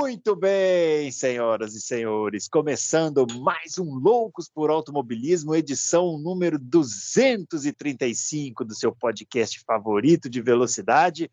Muito bem, senhoras e senhores, começando mais um Loucos por Automobilismo, edição número 235 do seu podcast favorito de velocidade.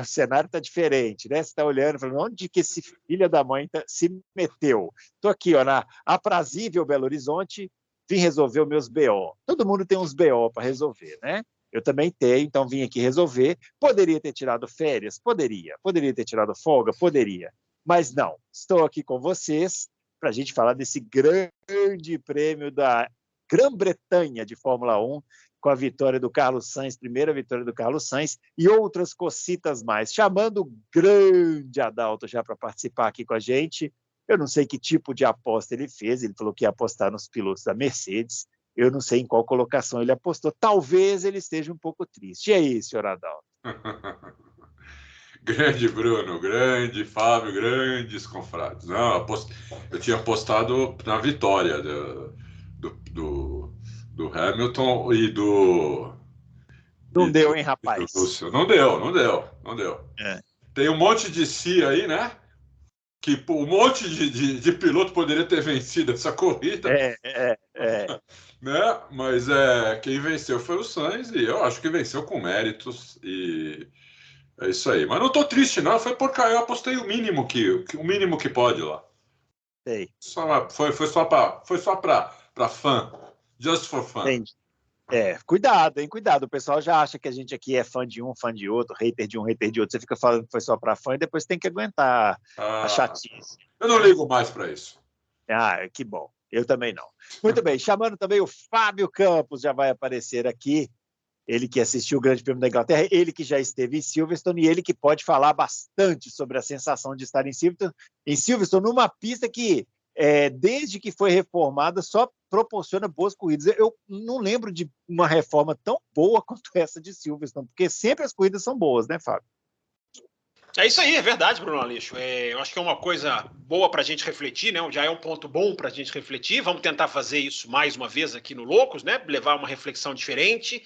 O cenário está diferente, né? Você está olhando e falando, onde que esse filho da mãe se meteu? Estou aqui, ó, na aprazível Belo Horizonte, vim resolver os meus BO. Todo mundo tem uns BO para resolver, né? Eu também tenho, então vim aqui resolver. Poderia ter tirado férias? Poderia. Poderia ter tirado folga? Poderia. Mas não, estou aqui com vocês para a gente falar desse grande prêmio da Grã-Bretanha de Fórmula 1, com a vitória do Carlos Sainz, primeira vitória do Carlos Sainz, e outras cocitas mais. Chamando o grande Adalto já para participar aqui com a gente. Eu não sei que tipo de aposta ele fez, ele falou que ia apostar nos pilotos da Mercedes. Eu não sei em qual colocação ele apostou. Talvez ele esteja um pouco triste. E aí, senhor Adalto? Grande Bruno, grande Fábio, grandes confrades. Não, eu tinha apostado na vitória do Hamilton e do... Não deu, hein, rapaz? Do Lúcio. Não deu. Tem um monte de si aí, né? Que um monte de piloto poderia ter vencido essa corrida. Né? Mas quem venceu foi o Sainz, e eu acho que venceu com méritos, e é isso aí. Mas não tô triste, não. Foi porque eu apostei o mínimo que pode lá. Sei. Foi só para fã. Just for fun. Entendi. Cuidado, hein? Cuidado. O pessoal já acha que a gente aqui é fã de um, fã de outro, hater de um, hater de outro. Você fica falando que foi só para fã e depois tem que aguentar a chatice. Eu não ligo mais para isso. Que bom. Eu também não. Muito bem. Chamando também o Fábio Campos, já vai aparecer aqui. Ele que assistiu o Grande Prêmio da Inglaterra, ele que já esteve em Silverstone e ele que pode falar bastante sobre a sensação de estar em Silverstone, numa pista que, desde que foi reformada, só proporciona boas corridas. Eu não lembro de uma reforma tão boa quanto essa de Silverstone, porque sempre as corridas são boas, né, Fábio? É isso aí, é verdade, Bruno Aleixo. Eu acho que é uma coisa boa para a gente refletir, né? Já é um ponto bom para a gente refletir. Vamos tentar fazer isso mais uma vez aqui no Loucos, né? Levar uma reflexão diferente.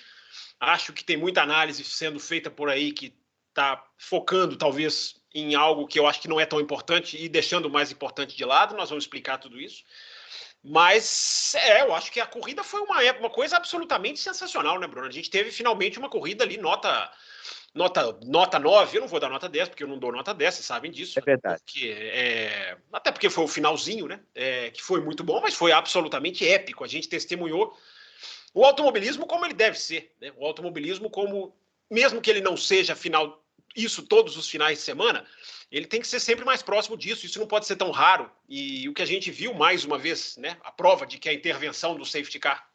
Acho que tem muita análise sendo feita por aí que está focando, talvez, em algo que eu acho que não é tão importante e deixando o mais importante de lado. Nós vamos explicar tudo isso. Mas, eu acho que a corrida foi uma coisa absolutamente sensacional, né, Bruno? A gente teve finalmente uma corrida ali, nota 9, eu não vou dar nota 10, porque eu não dou nota 10, vocês sabem disso. É verdade. Até porque foi o finalzinho, né? Que foi muito bom, mas foi absolutamente épico. A gente testemunhou o automobilismo como ele deve ser, né? O automobilismo como, mesmo que ele não seja isso todos os finais de semana, ele tem que ser sempre mais próximo disso, isso não pode ser tão raro. E o que a gente viu mais uma vez, né? A prova de que a intervenção do safety car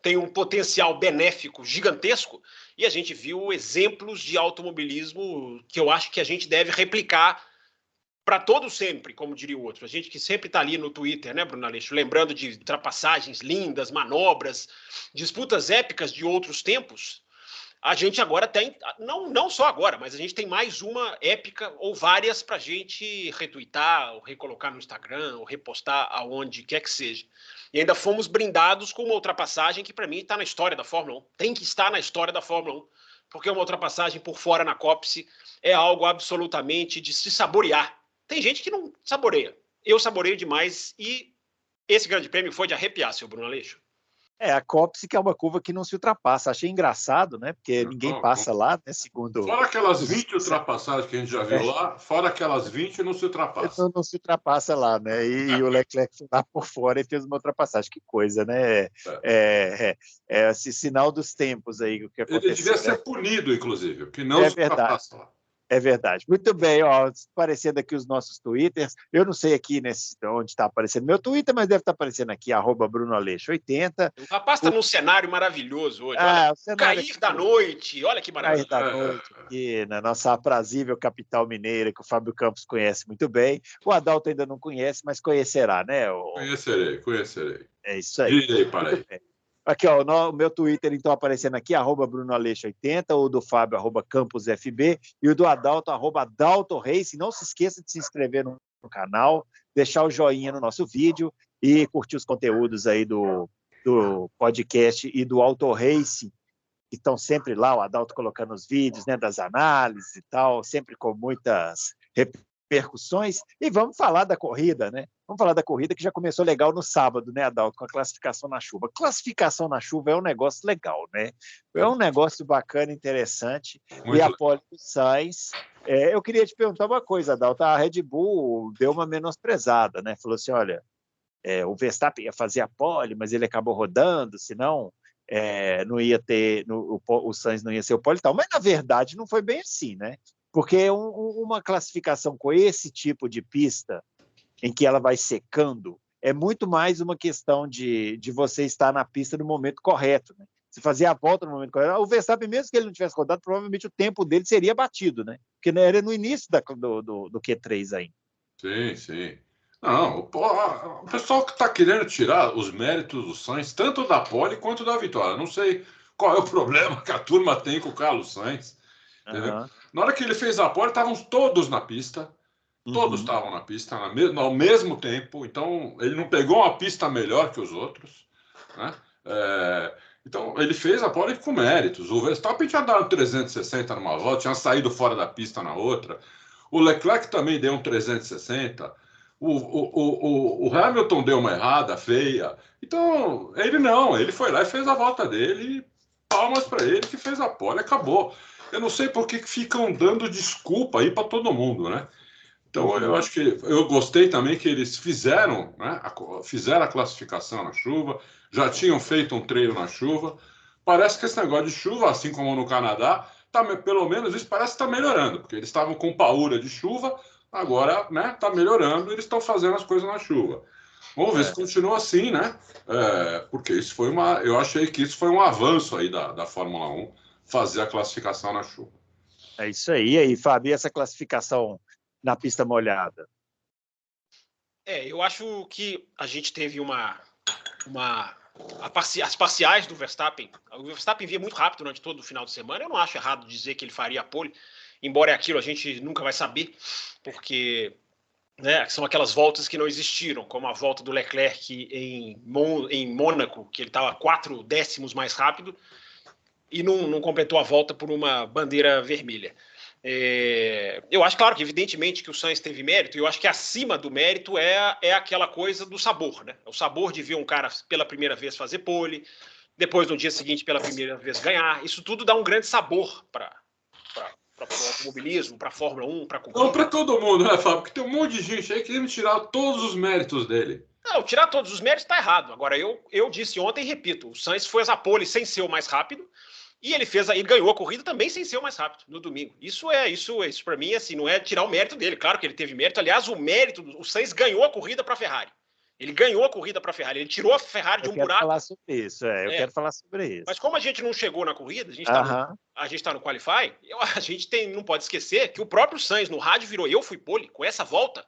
tem um potencial benéfico gigantesco, e a gente viu exemplos de automobilismo que eu acho que a gente deve replicar para todos sempre, como diria o outro. A gente que sempre está ali no Twitter, né, Bruno Aleixo, lembrando de ultrapassagens lindas, manobras, disputas épicas de outros tempos. A gente agora tem, não só agora, mas a gente tem mais uma épica ou várias para a gente retweetar, ou recolocar no Instagram, ou repostar aonde quer que seja. E ainda fomos brindados com uma ultrapassagem que, para mim, está na história da Fórmula 1. Tem que estar na história da Fórmula 1, porque uma ultrapassagem por fora na Copse é algo absolutamente de se saborear. Tem gente que não saboreia. Eu saboreio demais, e esse grande prêmio foi de arrepiar, seu Bruno Aleixo. A Copse, que é uma curva que não se ultrapassa. Achei engraçado, né? Porque ninguém passa lá, né? Segundo... Fora aquelas 20 ultrapassagens que a gente já viu lá, fora aquelas 20 não se ultrapassa. Não se ultrapassa lá, né? E o Leclerc foi lá por fora e fez uma ultrapassagem. Que coisa, né? Esse sinal dos tempos aí, o que aconteceu. Ele devia ser punido, inclusive, porque não se ultrapassa lá. É verdade. Muito bem, ó, aparecendo aqui os nossos twitters. Eu não sei aqui onde está aparecendo meu Twitter, mas deve estar aparecendo aqui, @BrunoAleixo80. O rapaz está num cenário maravilhoso hoje. Olha, cair da noite, olha que maravilha. Cair da noite aqui na nossa aprazível capital mineira, que o Fábio Campos conhece muito bem. O Adalto ainda não conhece, mas conhecerá, né? Conhecerei. É isso aí. Direi para aí. Aqui, ó, o meu Twitter, então, aparecendo aqui, @BrunoAleixo80, o do Fábio, @CamposFB, e o do Adalto, @AdaltoRace. Não se esqueça de se inscrever no canal, deixar o joinha no nosso vídeo e curtir os conteúdos aí do podcast e do Auto Race, que estão sempre lá, o Adalto colocando os vídeos, né, das análises e tal, sempre com muitas repercussões. E vamos falar da corrida, né? Vamos falar da corrida que já começou legal no sábado, né, Adalto, com a classificação na chuva. Classificação na chuva é um negócio legal, né? É um negócio bacana, interessante. Muito e a pole do Sainz. Eu queria te perguntar uma coisa, Adalto. A Red Bull deu uma menosprezada, né? Falou assim: olha, o Verstappen ia fazer a pole, mas ele acabou rodando, senão não ia ter, o Sainz não ia ser o pole e tal. Mas, na verdade, não foi bem assim, né? Porque uma classificação com esse tipo de pista, em que ela vai secando, é muito mais uma questão de você estar na pista no momento correto, né? Se fazer a volta no momento correto. O Verstappen, mesmo que ele não tivesse rodado, provavelmente o tempo dele seria batido, né? Porque era no início do Q3 ainda. Sim, sim. Não, o pessoal que está querendo tirar os méritos do Sainz, tanto da pole quanto da vitória. Não sei qual é o problema que a turma tem com o Carlos Sainz. Entendeu? Na hora que ele fez a pole, estavam todos na pista. Todos estavam na pista ao mesmo tempo. Então, ele não pegou uma pista melhor que os outros, né? Então, ele fez a pole com méritos. O Verstappen tinha dado 360 numa volta, tinha saído fora da pista na outra. O Leclerc também deu um 360. O Hamilton deu uma errada, feia. Então, ele foi lá e fez a volta dele. E palmas para ele que fez a pole, acabou. Eu não sei por que ficam dando desculpa aí para todo mundo, né? Então, eu acho que eu gostei também que eles fizeram, né? Fizeram a classificação na chuva, já tinham feito um treino na chuva. Parece que esse negócio de chuva, assim como no Canadá, pelo menos isso parece que está melhorando, porque eles estavam com paura de chuva, agora está melhorando e eles estão fazendo as coisas na chuva. Vamos ver se continua assim, né? Porque isso foi eu achei que isso foi um avanço aí da Fórmula 1, fazer a classificação na chuva. É isso aí. E aí, Fábio, essa classificação na pista molhada? Eu acho que a gente teve as parciais do Verstappen. O Verstappen via muito rápido durante todo o final de semana. Eu não acho errado dizer que ele faria a pole, embora é aquilo a gente nunca vai saber, porque são aquelas voltas que não existiram, como a volta do Leclerc em Mônaco, que ele estava 4 décimos mais rápido e não completou a volta por uma bandeira vermelha. Eu acho, claro, que evidentemente que o Sainz teve mérito, e eu acho que acima do mérito é aquela coisa do sabor, né? O sabor de ver um cara pela primeira vez fazer pole, depois no dia seguinte pela primeira vez ganhar. Isso tudo dá um grande sabor para o automobilismo, para a Fórmula 1, para a corrida. Não para todo mundo, né, Fábio? Porque tem um monte de gente aí querendo tirar todos os méritos dele. Não, tirar todos os méritos está errado. Agora, eu disse ontem e repito, o Sainz fez a pole sem ser o mais rápido, e ele ganhou a corrida também sem ser o mais rápido no domingo. Isso para mim, assim, não é tirar o mérito dele. Claro que ele teve mérito. Aliás, o Sainz ganhou a corrida para a Ferrari. Ele ganhou a corrida para a Ferrari. Ele tirou a Ferrari de um buraco. Eu quero falar sobre isso. Eu quero falar sobre isso. Mas como a gente não chegou na corrida, a gente está no Qualify, a gente não pode esquecer que o próprio Sainz no rádio virou: eu fui pole com essa volta.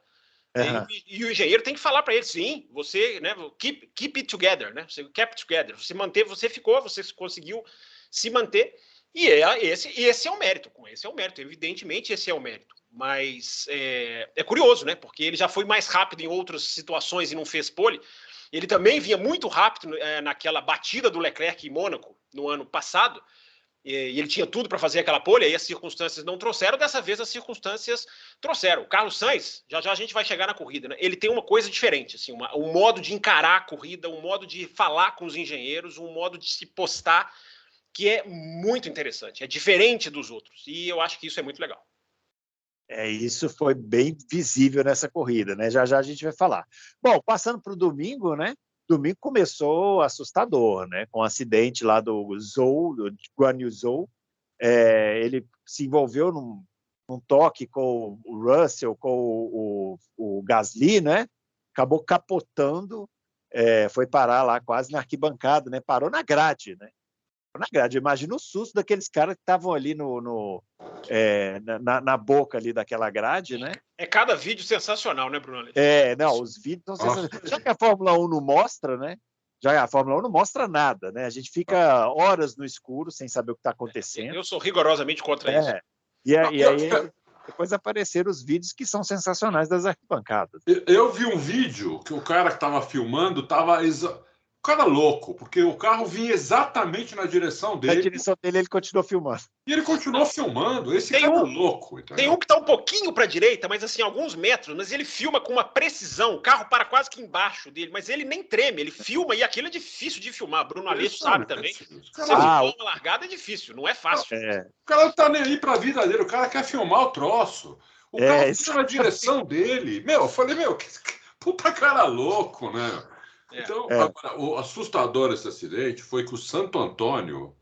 E o engenheiro tem que falar para ele: sim, você, né, keep it together, né? Você kept together. Você conseguiu se manter, e esse é o mérito. Evidentemente esse é o mérito, mas é curioso, né, porque ele já foi mais rápido em outras situações e não fez pole. Ele também vinha muito rápido naquela batida do Leclerc em Mônaco no ano passado, e ele tinha tudo para fazer aquela pole, aí as circunstâncias não trouxeram. Dessa vez as circunstâncias trouxeram. O Carlos Sainz, já a gente vai chegar na corrida, né? Ele tem uma coisa diferente, assim, um modo de encarar a corrida, um modo de falar com os engenheiros, um modo de se postar, que é muito interessante, é diferente dos outros, e eu acho que isso é muito legal. Isso foi bem visível nessa corrida, né? Já a gente vai falar. Bom, passando para o domingo, né? Domingo começou assustador, né? Com o acidente lá do Zhou, do Guan Yu Zhou. Ele se envolveu num toque com o Russell, com o Gasly, né? Acabou capotando, foi parar lá quase na arquibancada, né? Parou na grade, né? Na grade. Imagina o susto daqueles caras que estavam ali na boca ali daquela grade, né? Cada vídeo sensacional, né, Bruno? Não, os vídeos são sensacionais. Já que a Fórmula 1 não mostra, né? A Fórmula 1 não mostra nada, né? A gente fica horas no escuro sem saber o que está acontecendo. Eu sou rigorosamente contra isso. E aí depois apareceram os vídeos que são sensacionais das arquibancadas. Eu vi um vídeo que o cara que estava filmando estava cara louco, porque o carro vinha exatamente na direção Na dele direção dele, ele continuou filmando. e ele continuou filmando. Esse Tem cara é um- louco, Tem entendeu? um que tá um pouquinho para a direita, mas assim, alguns metros, mas ele filma com uma precisão. O carro para quase que embaixo dele, mas ele nem treme, ele filma e aquilo é difícil de filmar. Bruno Aleixo sabe também. Os Você caras- filmar uma largada é difícil, não é fácil. É, O cara não tá nem aí pra vida dele, o cara quer filmar o troço. O carro isso. fica na direção dele. Meu, eu falei, que puta cara louco, né? É. Então, agora, o assustador desse acidente foi que o Santo Antônio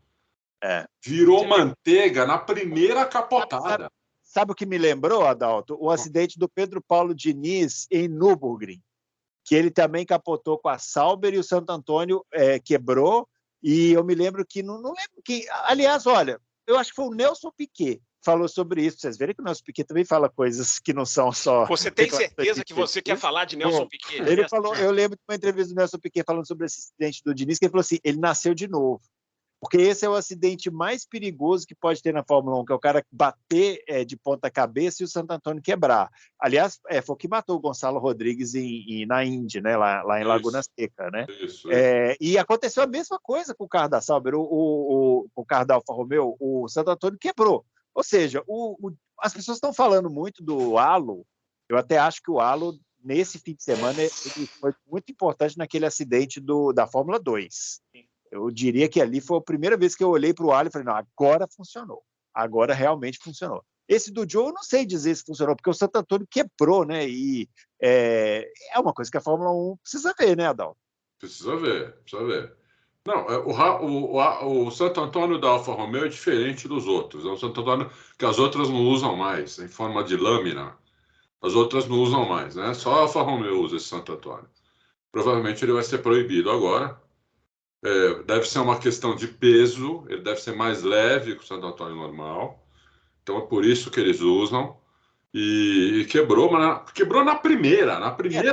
virou manteiga na primeira capotada. Sabe o que me lembrou, Adalto? O acidente do Pedro Paulo Diniz em Nürburgring, que ele também capotou com a Sauber e o Santo Antônio quebrou. E eu me lembro que, não lembro quem. Aliás, olha, eu acho que foi o Nelson Piquet que falou sobre isso. Vocês verem que o Nelson Piquet também fala coisas que não são só. Você tem certeza que você quer falar de Nelson Piquet? Ele falou, eu lembro de uma entrevista do Nelson Piquet falando sobre esse acidente do Diniz, que ele falou assim: ele nasceu de novo. Porque esse é o acidente mais perigoso que pode ter na Fórmula 1, que é o cara bater de ponta cabeça e o Santo Antônio quebrar. Aliás, foi o que matou o Gonçalo Rodrigues na Indy, né? lá em Laguna Seca. Né? Isso. E aconteceu a mesma coisa com o carro da Sauber, o carro da Alfa Romeo, o Santo Antônio quebrou. Ou seja, as pessoas estão falando muito do halo. Eu até acho que o halo, nesse fim de semana, ele foi muito importante naquele acidente da Fórmula 2. Eu diria que ali foi a primeira vez que eu olhei para o halo e falei, não, agora funcionou. Agora realmente funcionou. Esse do Joe, eu não sei dizer se funcionou, porque o Santo Antônio quebrou, né? E é uma coisa que a Fórmula 1 precisa ver, né, Adalto? Precisa ver. Não, o Santo Antônio da Alfa Romeo é diferente dos outros. É um Santo Antônio que as outras não usam mais, em forma de lâmina. As outras não usam mais, né? Só a Alfa Romeo usa esse Santo Antônio. Provavelmente ele vai ser proibido agora. Deve ser uma questão de peso, ele deve ser mais leve que o Santo Antônio normal. Então é por isso que eles usam. E quebrou, mas quebrou na primeira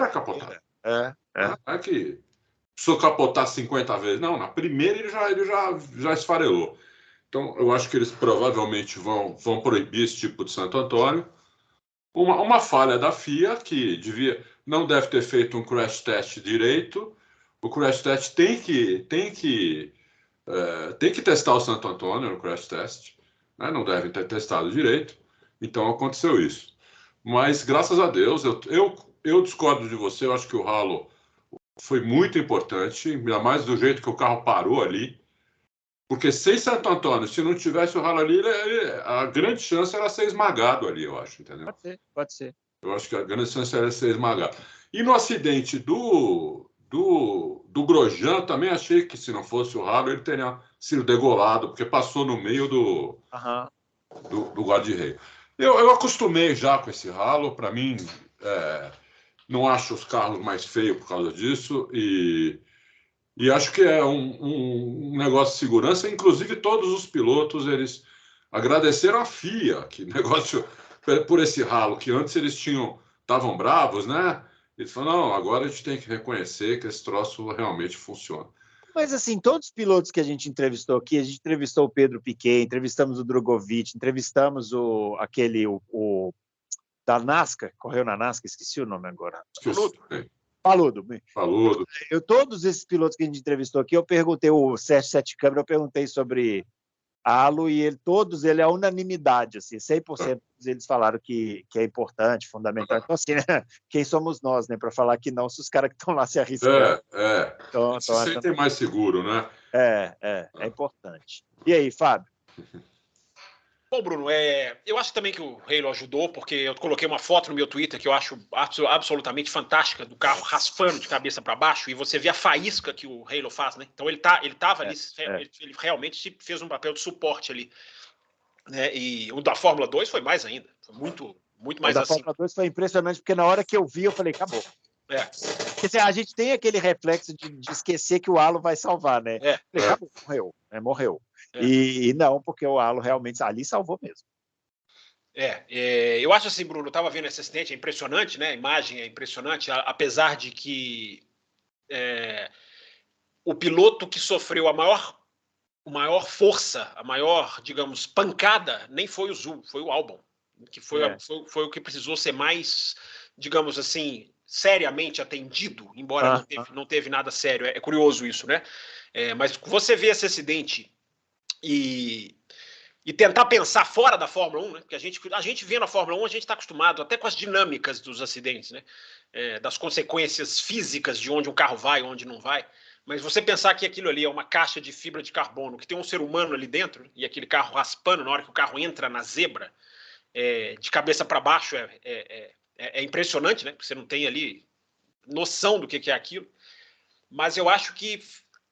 capotada. Não é que precisou capotar 50 vezes. Não, na primeira ele já esfarelou. Então eu acho que eles provavelmente vão proibir esse tipo de Santo Antônio. Uma falha da FIA, que não deve ter feito um crash test direito. O crash test tem que testar o Santo Antônio no crash test, né? Não devem ter testado direito. Então aconteceu isso. Mas graças a Deus, eu discordo de você. Eu acho que o ralo foi muito importante, ainda mais do jeito que o carro parou ali. Porque sem Santo Antônio, se não tivesse o ralo ali, a grande chance era ser esmagado ali, eu acho, entendeu? Pode ser. Eu acho que a grande chance era ser esmagado. E no acidente do Grosjean, também achei que se não fosse o ralo, ele teria sido degolado, porque passou no meio do guarda-reio. Eu acostumei já com esse ralo, para mim, não acho os carros mais feios por causa disso, e acho que é um negócio de segurança. Inclusive, todos os pilotos, eles agradeceram a FIA, que negócio, por esse ralo, que antes eles estavam bravos, né? Eles falaram, não, agora a gente tem que reconhecer que esse troço realmente funciona. Mas, assim, todos os pilotos que a gente entrevistou aqui, a gente entrevistou o Pedro Piquet, entrevistamos o Drogovic, entrevistamos aquele da NASCAR, correu na NASCAR, esqueci o nome agora. Paludo. Todos esses pilotos que a gente entrevistou aqui, eu perguntei, o Sérgio Sete Câmara, eu perguntei sobre halo e todos, ele é unanimidade, assim, 100% eles falaram que é importante, fundamental. Então, assim, né, quem somos nós, né, para falar que não, se os caras que estão lá se arriscando. Então, se sentem mais seguro, né? É importante. E aí, Fábio? Bom, Bruno, eu acho também que o Halo ajudou, porque eu coloquei uma foto no meu Twitter que eu acho absolutamente fantástica, do carro raspando de cabeça para baixo, e você vê a faísca que o Halo faz, né? Então ele estava ali, ele realmente fez um papel de suporte ali. Né? E o da Fórmula 2 foi mais ainda, foi muito mais assim. O da Fórmula 2 foi impressionante, porque na hora que eu vi, eu falei, acabou. Porque a gente tem aquele reflexo de esquecer que o halo vai salvar, né? Falei, acabou, morreu. E não, porque o halo realmente ali salvou mesmo. Eu acho assim, Bruno, eu estava vendo esse acidente, é impressionante, né? A imagem é impressionante, apesar de que o piloto que sofreu a maior força, a maior, digamos, pancada, nem foi o Zul, foi o Albon, que foi o que precisou ser mais, digamos assim, seriamente atendido, embora não teve nada sério. É curioso isso, né? Mas você vê esse acidente e tentar pensar fora da Fórmula 1, né? Porque a gente vê na Fórmula 1, a gente está acostumado até com as dinâmicas dos acidentes, né? Das consequências físicas de onde um carro vai, onde não vai. Mas você pensar que aquilo ali é uma caixa de fibra de carbono, que tem um ser humano ali dentro, e aquele carro raspando na hora que o carro entra na zebra, de cabeça para baixo, é impressionante, né? Porque você não tem ali noção do que é aquilo. Mas eu acho que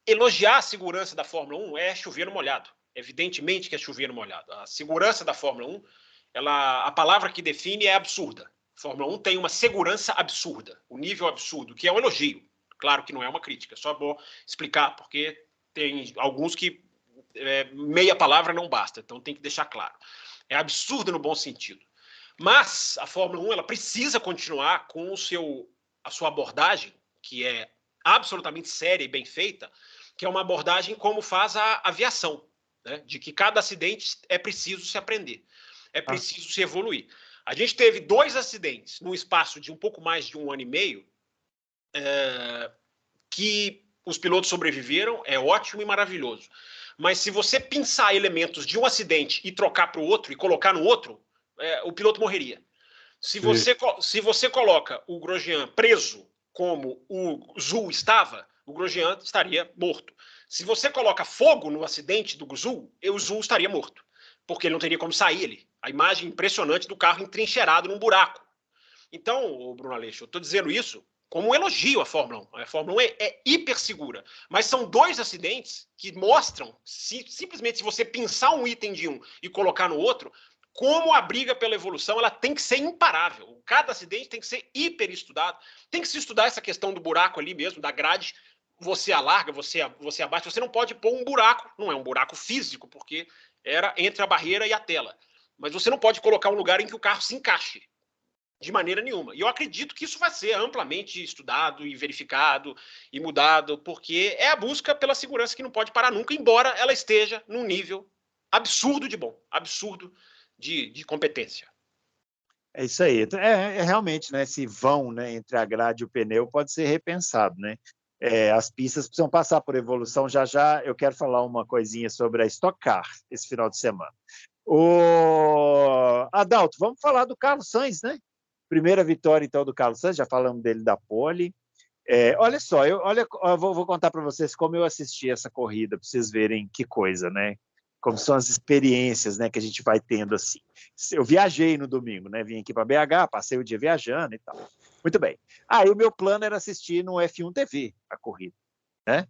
elogiar a segurança da Fórmula 1 é chover no molhado. Evidentemente que é chover no molhado. A segurança da Fórmula 1, a palavra que define é absurda. A Fórmula 1 tem uma segurança absurda, um nível absurdo, que é um elogio. Claro que não é uma crítica, só vou explicar, porque tem alguns que meia palavra não basta, então tem que deixar claro. É absurdo no bom sentido. Mas a Fórmula 1 ela precisa continuar com a sua abordagem, que é absolutamente séria e bem feita, que é uma abordagem como faz a aviação, né? De que cada acidente é preciso se aprender, é preciso se evoluir. A gente teve 2 acidentes no espaço de um pouco mais de 1 ano e meio, que os pilotos sobreviveram, é ótimo e maravilhoso. Mas se você pensar elementos de um acidente e trocar para o outro e colocar no outro, o piloto morreria. Se você coloca o Grosjean preso como o Zhou estava, o Grosjean estaria morto. Se você coloca fogo no acidente do Zhou, o Zhou estaria morto, porque ele não teria como sair ali. A imagem impressionante do carro entrincheirado num buraco. Então, Bruno Aleixo, eu estou dizendo isso como um elogio à Fórmula 1. A Fórmula 1 é hiper segura. Mas são 2 acidentes que mostram, simplesmente se você pensar um item de um e colocar no outro, como a briga pela evolução ela tem que ser imparável. Cada acidente tem que ser hiper estudado. Tem que se estudar essa questão do buraco ali mesmo, da grade. Você alarga, você abaixa. Você não pode pôr um buraco. Não é um buraco físico, porque era entre a barreira e a tela. Mas você não pode colocar um lugar em que o carro se encaixe. De maneira nenhuma. E eu acredito que isso vai ser amplamente estudado e verificado e mudado, porque é a busca pela segurança que não pode parar nunca, embora ela esteja num nível absurdo de bom, absurdo de competência. É isso aí. Realmente, né, esse vão, né, entre a grade e o pneu pode ser repensado, né? As pistas precisam passar por evolução. Já eu quero falar uma coisinha sobre a Stock Car esse final de semana. Adalto, vamos falar do Carlos Sainz, né? Primeira vitória, então, do Carlos Sainz, já falamos dele da pole. Olha só, eu vou contar para vocês como eu assisti essa corrida, para vocês verem que coisa, né? Como são as experiências, né, que a gente vai tendo assim. Eu viajei no domingo, né? Vim aqui para BH, passei o dia viajando e tal. Muito bem. Aí o meu plano era assistir no F1 TV a corrida, né?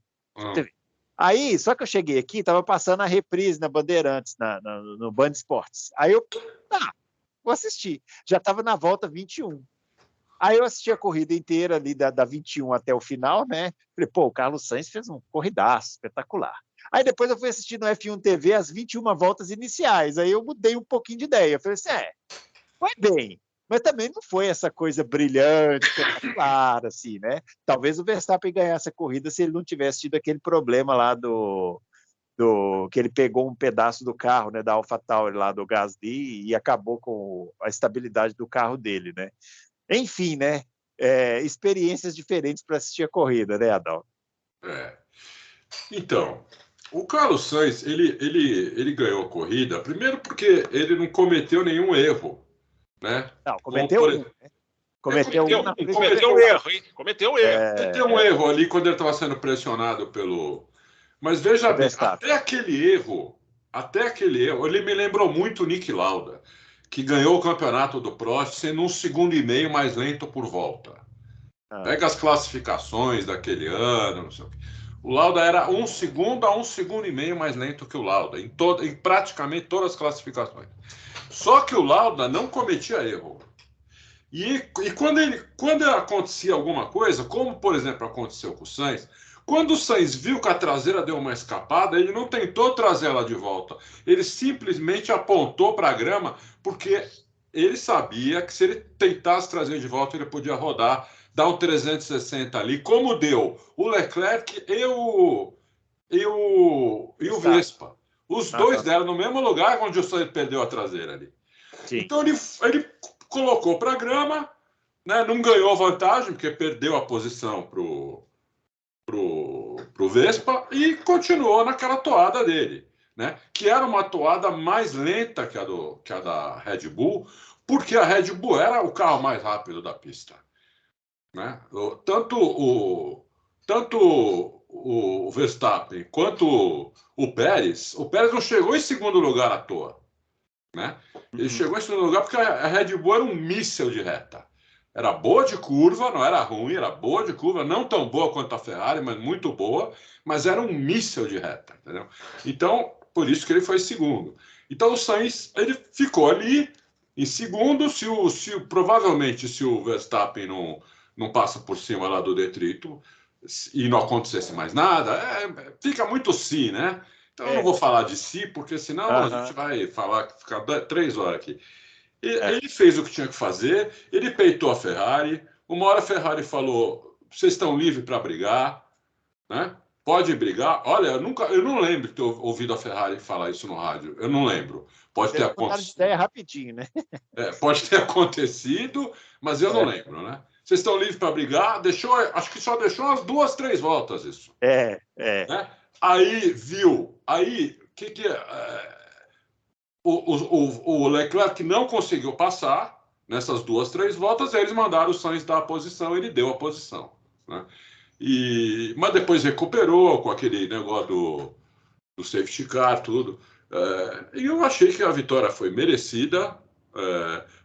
TV. Aí, só que eu cheguei aqui, estava passando a reprise na Bandeirantes, no Band Esportes. Aí eu, vou assistir. Já estava na volta 21. Aí eu assisti a corrida inteira ali da 21 até o final, né? Falei, o Carlos Sainz fez um corridaço espetacular. Aí depois eu fui assistir no F1 TV as 21 voltas iniciais. Aí eu mudei um pouquinho de ideia. Eu falei assim, foi bem. Mas também não foi essa coisa brilhante, espetacular, assim, né? Talvez o Verstappen ganhasse a corrida se ele não tivesse tido aquele problema lá que ele pegou um pedaço do carro, né, da AlphaTauri lá do Gasly e acabou com a estabilidade do carro dele, né? Enfim, né? Experiências diferentes para assistir a corrida, né, Adalto? Então, o Carlos Sainz, ele ganhou a corrida, primeiro porque ele não cometeu nenhum erro, né? Não, cometeu um, né? Cometeu um erro, hein? Cometeu um erro. Cometeu um erro ali quando ele estava sendo pressionado pelo... Mas veja bem, até aquele erro, ele me lembrou muito o Niki Lauda, que ganhou o campeonato do Prost sendo 1,5 segundos mais lento por volta. Pega as classificações daquele ano, não sei o quê. O Lauda era 1 segundo a 1,5 segundos mais lento que o Lauda, em praticamente todas as classificações. Só que o Lauda não cometia erro. E quando acontecia alguma coisa, como por exemplo aconteceu com o Sainz, quando o Sainz viu que a traseira deu uma escapada, ele não tentou trazer ela de volta. Ele simplesmente apontou para a grama, porque ele sabia que se ele tentasse trazer de volta, ele podia rodar, dar um 360 ali, como deu o Leclerc e o Vespa. Os dois deram no mesmo lugar onde o Sainz perdeu a traseira ali. Sim. Então ele colocou para a grama, né, não ganhou vantagem, porque perdeu a posição pro Vespa e continuou naquela toada dele, né? Que era uma toada mais lenta que a da Red Bull, porque a Red Bull era o carro mais rápido da pista, né? Tanto o Verstappen quanto o Pérez não chegou em segundo lugar à toa, né? Ele chegou em segundo lugar porque a Red Bull era um míssil de reta. Era boa de curva, não era ruim, era boa de curva, não tão boa quanto a Ferrari, mas muito boa, mas era um míssil de reta, entendeu? Então, por isso que ele foi segundo. Então, o Sainz, ele ficou ali em segundo, provavelmente, se o Verstappen não passa por cima lá do detrito e não acontecesse mais nada, fica muito si, né? Então, eu não vou falar de si, porque senão a gente vai ficar 3 horas aqui. Ele fez o que tinha que fazer, ele peitou a Ferrari. Uma hora a Ferrari falou: vocês estão livres para brigar, né? Pode brigar. Olha, eu não lembro de ter ouvido a Ferrari falar isso no rádio. Eu não lembro. Pode ter acontecido. Ideia rapidinho, né? Pode ter acontecido, mas eu não lembro, né? Vocês estão livres para brigar? Acho que só deixou umas 2, 3 voltas isso. Né? Aí viu, o Leclerc não conseguiu passar nessas 2, 3 voltas, aí eles mandaram o Sainz dar a posição, ele deu a posição, né? Mas depois recuperou com aquele negócio do safety car, tudo. E eu achei que a vitória foi merecida.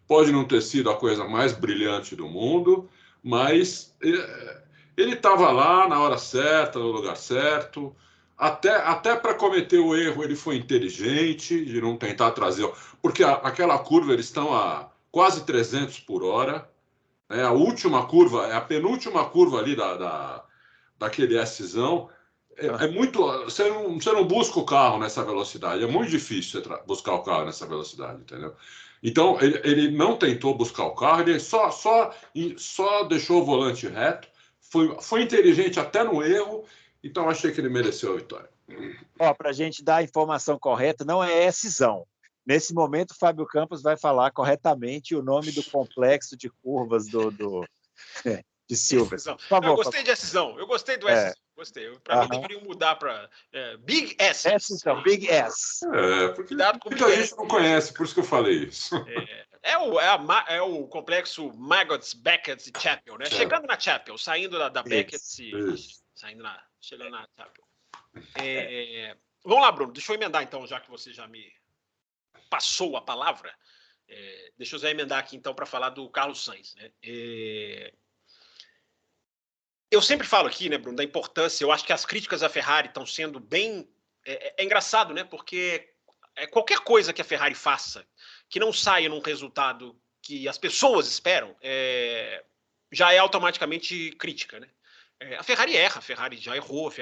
Pode não ter sido a coisa mais brilhante do mundo, mas ele estava lá na hora certa, no lugar certo. Até para cometer o erro, ele foi inteligente de não tentar trazer. Porque aquela curva, eles estão a quase 300 por hora. A última curva, a penúltima curva ali daquele Szão. Muito. Você não busca o carro nessa velocidade. É muito difícil você buscar o carro nessa velocidade, entendeu? Então, ele não tentou buscar o carro, ele só deixou o volante reto. Foi inteligente até no erro. Então, achei que ele mereceu a vitória. Para a gente dar a informação correta, não é Szão. Nesse momento, o Fábio Campos vai falar corretamente o nome do complexo de curvas de Silverstone. Eu gostei de Szão. Eu gostei do Szão. Gostei. Para mim, deveriam mudar para Big S. Então, Big S. Porque muita gente não conhece, por isso que eu falei isso. É o complexo Maggots, Beckett e Chapel, né? Chegando na Chapel, saindo da Beckett chegando na Chapel. Vamos lá, Bruno. Deixa eu emendar, então, já que você já me passou a palavra. Deixa eu já emendar aqui, então, para falar do Carlos Sainz, né? Eu sempre falo aqui, né, Bruno, da importância. Eu acho que as críticas à Ferrari estão sendo bem... É engraçado, né? Porque qualquer coisa que a Ferrari faça que não saia num resultado que as pessoas esperam, já é automaticamente crítica, né? A Ferrari erra, a Ferrari já errou,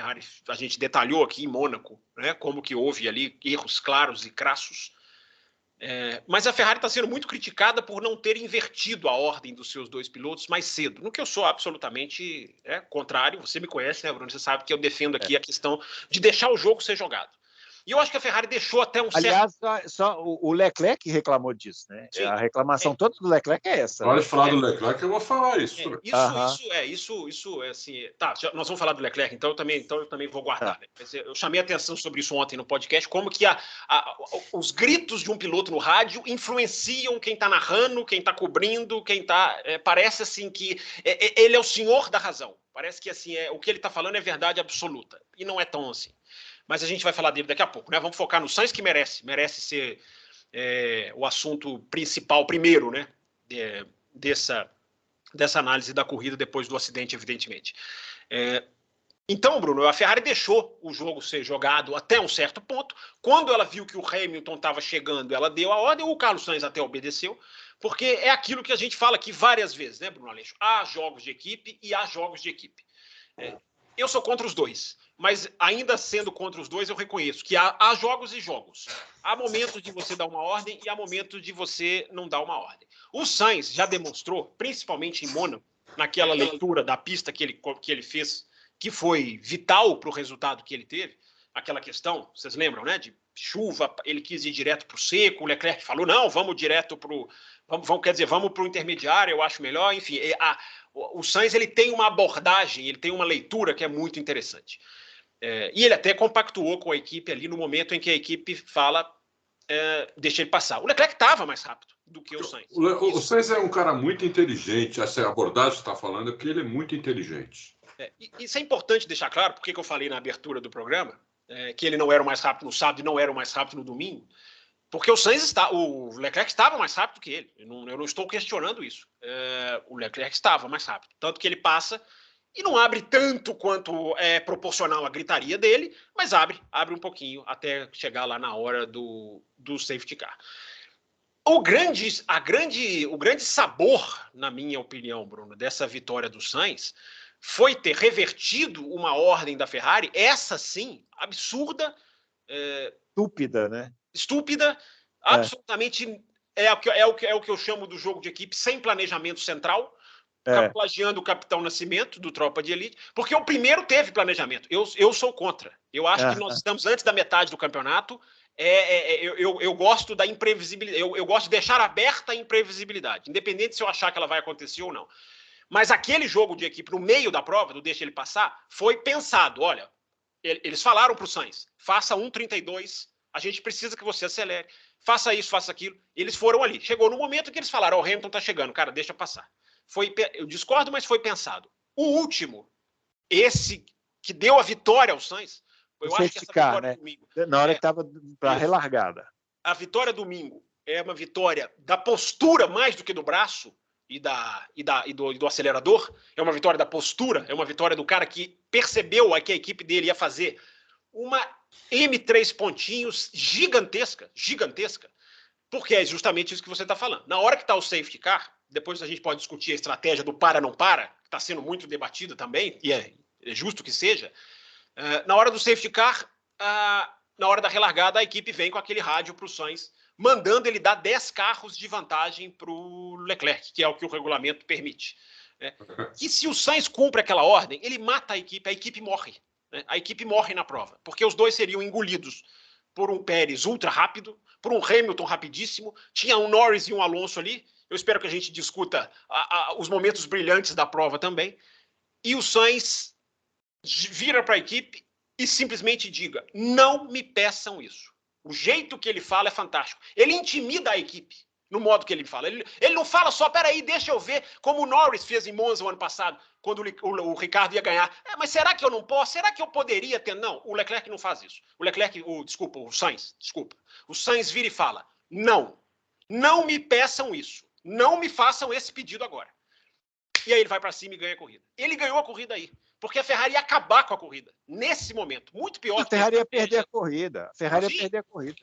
a gente detalhou aqui em Mônaco, né, como que houve ali erros claros e crassos. Mas a Ferrari está sendo muito criticada por não ter invertido a ordem dos seus 2 pilotos mais cedo, no que eu sou absolutamente contrário. Você me conhece, né, Bruno? Você sabe que eu defendo aqui a questão de deixar o jogo ser jogado. E eu acho que a Ferrari deixou até um certo... Aliás, só o Leclerc reclamou disso, né? Sim. A reclamação toda do Leclerc é essa. Pode falar do Leclerc, eu vou falar isso. Isso é assim... Tá, nós vamos falar do Leclerc, então eu também vou guardar. Né? Eu chamei a atenção sobre isso ontem no podcast, como que os gritos de um piloto no rádio influenciam quem está narrando, quem está cobrindo, quem está... parece assim que ele é o senhor da razão. Parece que assim, o que ele está falando é verdade absoluta. E não é tão assim. Mas a gente vai falar dele daqui a pouco, né? Vamos focar no Sainz, que merece ser o assunto principal primeiro, né? Dessa análise da corrida depois do acidente, evidentemente. Então, Bruno, a Ferrari deixou o jogo ser jogado até um certo ponto. Quando ela viu que o Hamilton estava chegando, ela deu a ordem, o Carlos Sainz até obedeceu, porque é aquilo que a gente fala aqui várias vezes, né, Bruno Aleixo? Há jogos de equipe e há jogos de equipe. Eu sou contra os dois, mas ainda sendo contra os dois, eu reconheço que há jogos e jogos. Há momentos de você dar uma ordem e há momentos de você não dar uma ordem. O Sainz já demonstrou, principalmente em Mônaco, naquela leitura da pista que ele fez, que foi vital para o resultado que ele teve, aquela questão, vocês lembram, né? De chuva, ele quis ir direto para o seco, o Leclerc falou, não, vamos direto para o... Vamos para o intermediário, eu acho melhor. Enfim, o Sainz ele tem uma abordagem, ele tem uma leitura que é muito interessante. E ele até compactuou com a equipe ali no momento em que a equipe fala, deixa ele passar. O Leclerc estava mais rápido do que o Sainz. O Sainz é um cara muito inteligente. Essa abordagem que você está falando é porque ele é muito inteligente. Isso é importante deixar claro, porque eu falei na abertura do programa que ele não era o mais rápido no sábado e não era o mais rápido no domingo, porque o Leclerc estava mais rápido que ele. Eu não estou questionando isso. O Leclerc estava mais rápido. Tanto que ele passa e não abre tanto quanto é proporcional à gritaria dele, mas abre um pouquinho até chegar lá na hora do safety car. O grande sabor, na minha opinião, Bruno, dessa vitória do Sainz foi ter revertido uma ordem da Ferrari, essa sim, absurda. Estúpida, né? Estúpida, absolutamente. É o que eu chamo do jogo de equipe sem planejamento central, plagiando o Capitão Nascimento, do Tropa de Elite, porque o primeiro teve planejamento. Eu sou contra. Eu acho que nós estamos antes da metade do campeonato. Eu gosto da imprevisibilidade. Eu gosto de deixar aberta a imprevisibilidade, independente se eu achar que ela vai acontecer ou não. Mas aquele jogo de equipe no meio da prova, do deixa ele passar, foi pensado. Olha, eles falaram para o Sainz, faça 1,32, a gente precisa que você acelere, faça isso, faça aquilo. Eles foram ali. Chegou no momento que eles falaram, o Hamilton está chegando, cara, deixa passar. Eu discordo, mas foi pensado. O último, esse que deu a vitória ao Sainz, eu acho que essa vitória domingo... Na hora que estava para a relargada. A vitória domingo é uma vitória da postura mais do que do braço, e do acelerador, é uma vitória da postura, é uma vitória do cara que percebeu que a equipe dele ia fazer uma M3 pontinhos gigantesca, porque é justamente isso que você está falando. Na hora que está o safety car, depois a gente pode discutir a estratégia do para-não para, que está sendo muito debatida também, e é justo que seja. Na hora do safety car, na hora da relargada, a equipe vem com aquele rádio para o Sainz, mandando ele dar 10 carros de vantagem para o Leclerc, que é o que o regulamento permite. E se o Sainz cumpre aquela ordem, ele mata a equipe morre. A equipe morre na prova, porque os dois seriam engolidos por um Pérez ultra rápido, por um Hamilton rapidíssimo, tinha um Norris e um Alonso ali, eu espero que a gente discuta os momentos brilhantes da prova também, e o Sainz vira para a equipe e simplesmente diga, não me peçam isso. O jeito que ele fala é fantástico. Ele intimida a equipe no modo que ele fala. Ele não fala só, peraí, deixa eu ver, como o Norris fez em Monza o ano passado, quando o Ricardo ia ganhar. Mas será que eu não posso? Será que eu poderia ter? Não, o Leclerc não faz isso. O Sainz. O Sainz vira e fala, não me peçam isso. Não me façam esse pedido agora. E aí ele vai para cima e ganha a corrida. Ele ganhou a corrida aí. Porque a Ferrari ia acabar com a corrida. Nesse momento. Muito pior. A Ferrari ia perder a corrida.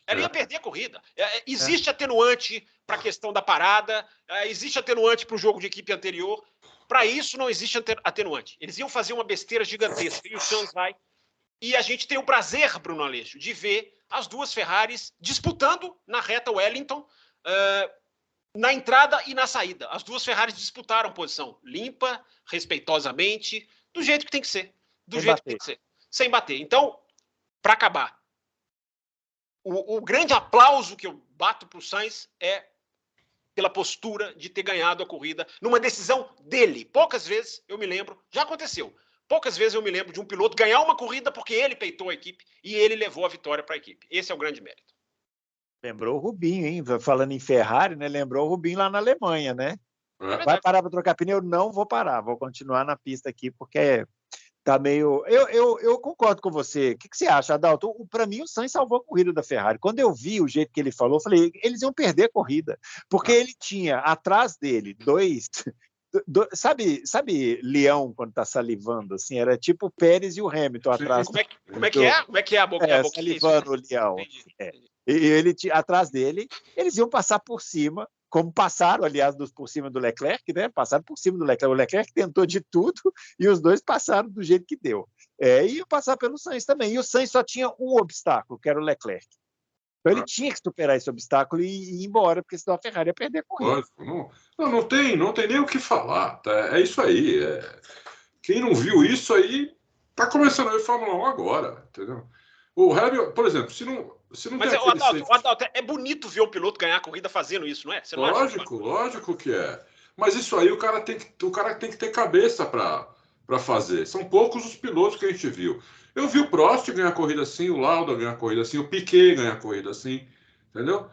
Ela ia perder a corrida. Existe atenuante para a questão da parada. Existe atenuante para o jogo de equipe anterior. Para isso não existe atenuante. Eles iam fazer uma besteira gigantesca. E o Sainz vai. E a gente tem o prazer, Bruno Aleixo, de ver as duas Ferraris disputando na reta Wellington, na entrada e na saída. As duas Ferraris disputaram posição limpa, respeitosamente, do jeito que tem que ser. Sem bater. Então, para acabar, o grande aplauso que eu bato para o Sainz é pela postura de ter ganhado a corrida numa decisão dele. Poucas vezes eu me lembro, já aconteceu, poucas vezes eu me lembro de um piloto ganhar uma corrida porque ele peitou a equipe e ele levou a vitória para a equipe. Esse é o grande mérito. Lembrou o Rubinho, hein? Falando em Ferrari, né? Lembrou o Rubinho lá na Alemanha, né? Vai parar para trocar pneu? Não vou parar, vou continuar na pista aqui, porque tá meio... Eu concordo com você. O que você acha, Adalto? Para mim, o Sainz salvou a corrida da Ferrari. Quando eu vi o jeito que ele falou, eu falei, eles iam perder a corrida, porque ele tinha atrás dele sabe Leão, quando tá salivando, assim? Era tipo o Pérez e o Hamilton atrás. Como é que é? Como é que é a boca? Salivando o Leão. E ele, atrás dele, eles iam passar por cima, como passaram, aliás, por cima do Leclerc, né? Passaram por cima do Leclerc. O Leclerc tentou de tudo e os dois passaram do jeito que deu. E iam passar pelo Sainz também. E o Sainz só tinha um obstáculo, que era o Leclerc. Então ele tinha que superar esse obstáculo e ir embora, porque senão a Ferrari ia perder a corrida. Não tem nem o que falar. Tá? É isso aí. Quem não viu isso aí está começando a ver Fórmula 1 agora, entendeu? O Hamilton, por exemplo, se não Mas, tem aquele Adalto, é bonito ver o piloto ganhar a corrida fazendo isso, não é? Você não acha? lógico que é. Mas isso aí o cara tem que ter cabeça para fazer. São poucos os pilotos que a gente viu. Eu vi o Prost ganhar corrida assim, o Lauda ganhar corrida assim, o Piquet ganhar corrida assim, entendeu?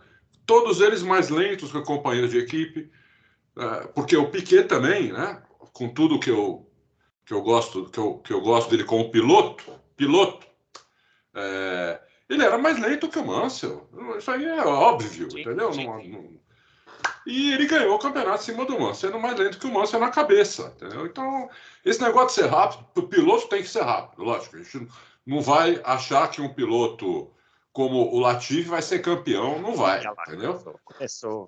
Todos eles mais lentos que companheiros de equipe, porque o Piquet também, né? Com tudo que eu gosto dele como piloto, ele era mais lento que o Mansell. Isso aí é óbvio, Sim, entendeu? sim. E ele ganhou o campeonato em cima do Mansell, sendo mais lento que o Mansell na cabeça, entendeu? Então, esse negócio de ser rápido, o piloto tem que ser rápido, lógico. A gente não vai achar que um piloto como o Latifi vai ser campeão, não vai, entendeu? Começou.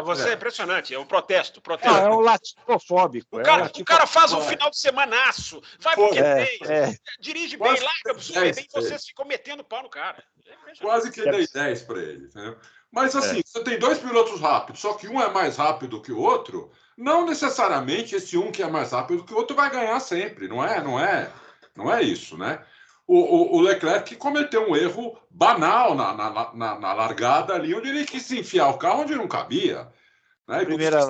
Você é impressionante, é um protesto. Não, é um latifofóbico. O cara faz um final de semanaço, vai porque tem, dirige bem, larga super bem, e você ficou metendo pau no cara. Quase que dei 10 para ele, entendeu? Mas assim, você tem dois pilotos rápidos, só que um é mais rápido que o outro, não necessariamente esse um que é mais rápido que o outro vai ganhar sempre, não é isso, né? O Leclerc cometeu um erro banal na largada ali, onde ele quis enfiar o carro onde não cabia. Né? Primeira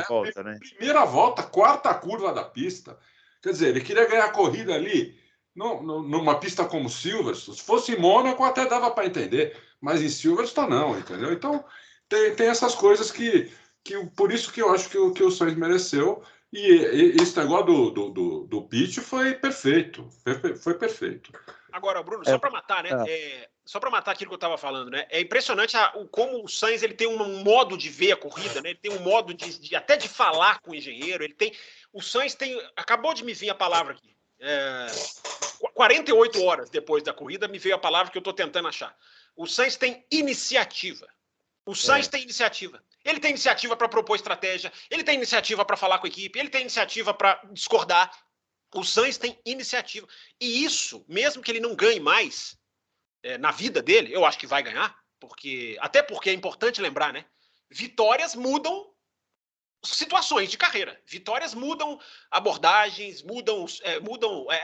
volta, né? Primeira volta, quarta curva da pista. Quer dizer, ele queria ganhar a corrida ali numa pista como Silverstone. Se fosse em Mônaco, até dava para entender, mas em Silverstone não, entendeu? Então, tem essas coisas que por isso que eu acho que o Sainz mereceu. E esse negócio do pitch foi perfeito. Foi perfeito. Agora, Bruno, só para matar, né? Só para matar aquilo que eu estava falando, né? É impressionante como o Sainz ele tem um modo de ver a corrida, né? Ele tem um modo até de falar com o engenheiro. O Sainz acabou de me vir a palavra aqui. 48 horas depois da corrida me veio a palavra que eu estou tentando achar. O Sainz tem iniciativa. O Sainz tem iniciativa. Ele tem iniciativa para propor estratégia, ele tem iniciativa para falar com a equipe, ele tem iniciativa para discordar. O Sainz tem iniciativa. E isso, mesmo que ele não ganhe mais na vida dele, eu acho que vai ganhar, até porque é importante lembrar, né? Vitórias mudam situações de carreira. Vitórias mudam abordagens, mudam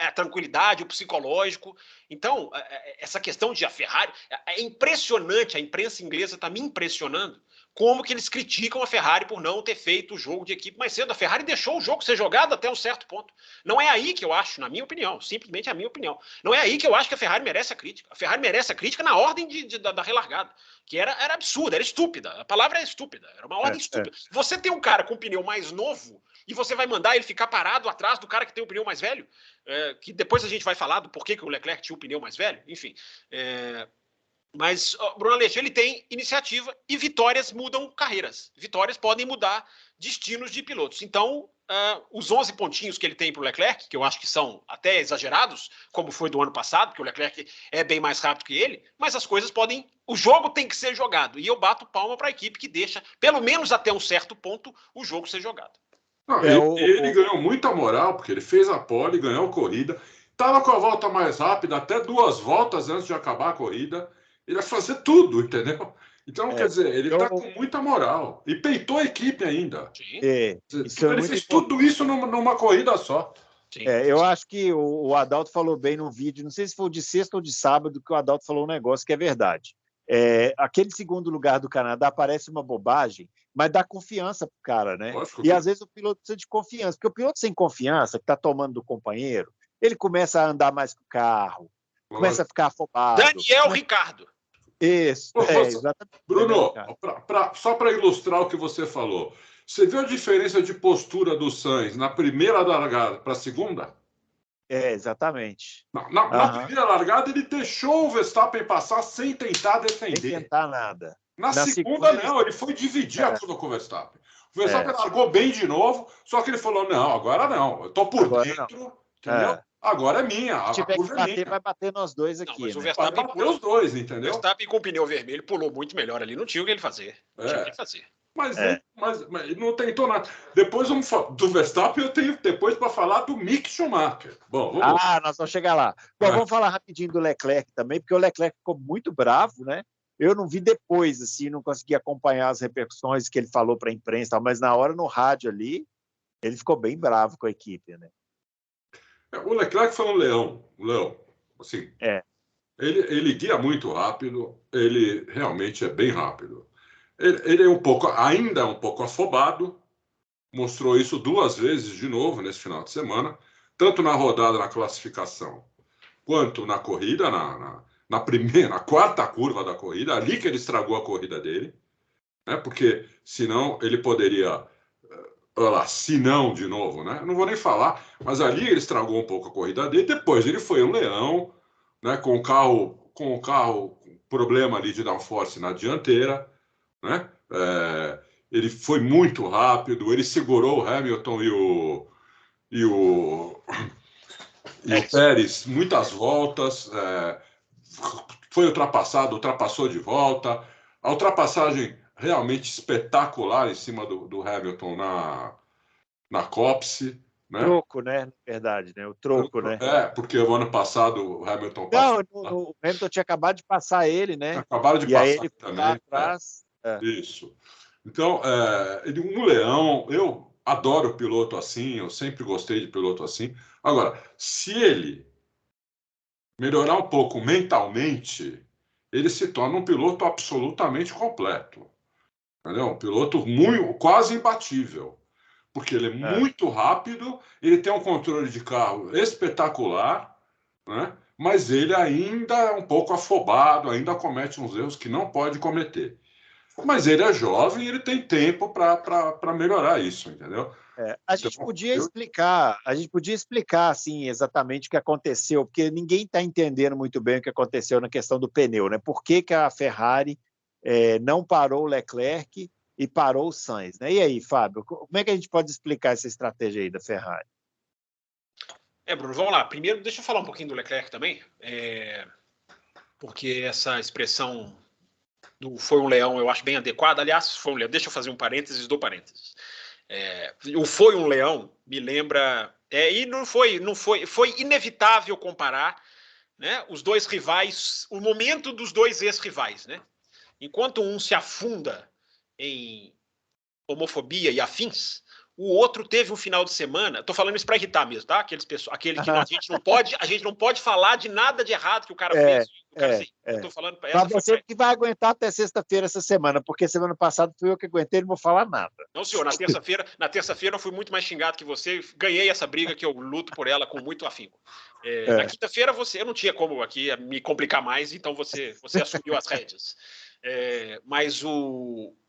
a tranquilidade, o psicológico. Então, essa questão de a Ferrari... É impressionante, a imprensa inglesa está me impressionando como que eles criticam a Ferrari por não ter feito o jogo de equipe mais cedo. A Ferrari deixou o jogo ser jogado até um certo ponto. Não é aí que eu acho, na minha opinião, simplesmente a minha opinião, não é aí que eu acho que a Ferrari merece a crítica. A Ferrari merece a crítica na ordem da relargada, que era absurda, era estúpida. A palavra é estúpida, era uma ordem estúpida. Você tem um cara com um pneu mais novo e você vai mandar ele ficar parado atrás do cara que tem o pneu mais velho, que depois a gente vai falar do porquê que o Leclerc tinha o pneu mais velho, enfim... Mas Bruno Aleixo, ele tem iniciativa e vitórias mudam carreiras. Vitórias podem mudar destinos de pilotos. Então, os 11 pontinhos que ele tem para o Leclerc, que eu acho que são até exagerados, como foi do ano passado, que o Leclerc é bem mais rápido que ele, mas as coisas podem... O jogo tem que ser jogado. E eu bato palma para a equipe que deixa, pelo menos até um certo ponto, o jogo ser jogado. Não, ele ganhou muita moral, porque ele fez a pole, ganhou a corrida, estava com a volta mais rápida, até 2 voltas antes de acabar a corrida. Ele vai fazer tudo, entendeu? Então, quer dizer, ele está com muita moral. E peitou a equipe ainda. Ele fez tudo isso numa corrida só. Eu acho que o Adalto falou bem no vídeo, não sei se foi de sexta ou de sábado, que o Adalto falou um negócio que é verdade. Aquele segundo lugar do Canadá parece uma bobagem, mas dá confiança para o cara, né? E às vezes o piloto precisa de confiança, porque o piloto sem confiança, que está tomando do companheiro, ele começa a andar mais com o carro, começa a ficar afobado. Daniel Ricciardo. Isso, exatamente. Bruno, só para ilustrar o que você falou, você viu a diferença de postura do Sainz na primeira largada para a segunda? Exatamente. Na primeira largada, ele deixou o Verstappen passar sem tentar defender. Sem tentar nada. Na segunda, não, ele foi dividir a curva com o Verstappen. O Verstappen largou bem de novo, só que ele falou, não, agora não, eu tô por dentro, entendeu? Agora é minha. Se tiver que bater, vai bater nós dois aqui. Mas né? o Verstappen vai bater os dois, entendeu? O Verstappen com o pneu vermelho pulou muito melhor ali. Não tinha o que ele fazer. Mas não tentou nada. Depois do Verstappen, eu tenho depois para falar do Mick Schumacher. Bom, nós vamos chegar lá. Bom, vamos falar rapidinho do Leclerc também, porque o Leclerc ficou muito bravo, né? Eu não vi depois, assim, não consegui acompanhar as repercussões que ele falou para a imprensa, mas na hora no rádio ali, ele ficou bem bravo com a equipe, né? O Leclerc foi um leão, assim. Ele guia muito rápido, ele realmente é bem rápido. Ele é ainda é um pouco afobado, mostrou isso 2 vezes de novo nesse final de semana, tanto na rodada, na classificação, quanto na corrida, na quarta curva da corrida, ali que ele estragou a corrida dele, né? Porque senão ele poderia, olha lá, se não de novo, né? Não vou nem falar, mas ali ele estragou um pouco a corrida dele. Depois ele foi um leão, né? Com o carro problema ali de downforce na dianteira, né? Ele foi muito rápido, ele segurou o Hamilton e o Pérez muitas voltas, foi ultrapassou de volta. A ultrapassagem realmente espetacular em cima do Hamilton na Copse, né? Troco, né? Na verdade, né? O troco, né? Porque o ano passado o Hamilton passou. Não, o Hamilton tinha acabado de passar ele, né? Acabaram de e passar aí ele também. Lá atrás. Isso. Então, ele um leão. Eu adoro piloto assim, eu sempre gostei de piloto assim. Agora, se ele melhorar um pouco mentalmente, ele se torna um piloto absolutamente completo. Entendeu? Um piloto quase imbatível. Porque ele é muito rápido, ele tem um controle de carro espetacular, né? Mas ele ainda é um pouco afobado, ainda comete uns erros que não pode cometer. Mas ele é jovem e ele tem tempo para melhorar isso, entendeu? A gente podia explicar assim, exatamente o que aconteceu, porque ninguém está entendendo muito bem o que aconteceu na questão do pneu, né? Por que a Ferrari não parou o Leclerc e parou o Sainz, né? E aí, Fábio, como é que a gente pode explicar essa estratégia aí da Ferrari? Bruno, vamos lá. Primeiro, deixa eu falar um pouquinho do Leclerc também, porque essa expressão do foi um leão eu acho bem adequada. Aliás, foi um leão. Deixa eu fazer um parênteses do parênteses. O foi um leão me lembra... e não foi inevitável comparar, né, os dois rivais, o momento dos dois ex-rivais, né? Enquanto um se afunda em homofobia e afins, o outro teve um final de semana. Estou falando isso para irritar mesmo, tá? Aquele que a gente não pode falar de nada de errado que o cara fez. Eu tô falando para Mas você que vai aguentar até sexta-feira essa semana, porque semana passada fui eu que aguentei, não vou falar nada. Não, senhor, na terça-feira eu fui muito mais xingado que você, ganhei essa briga que eu luto por ela com muito afinco. Na quinta-feira eu não tinha como aqui me complicar mais, então você assumiu as rédeas. Mas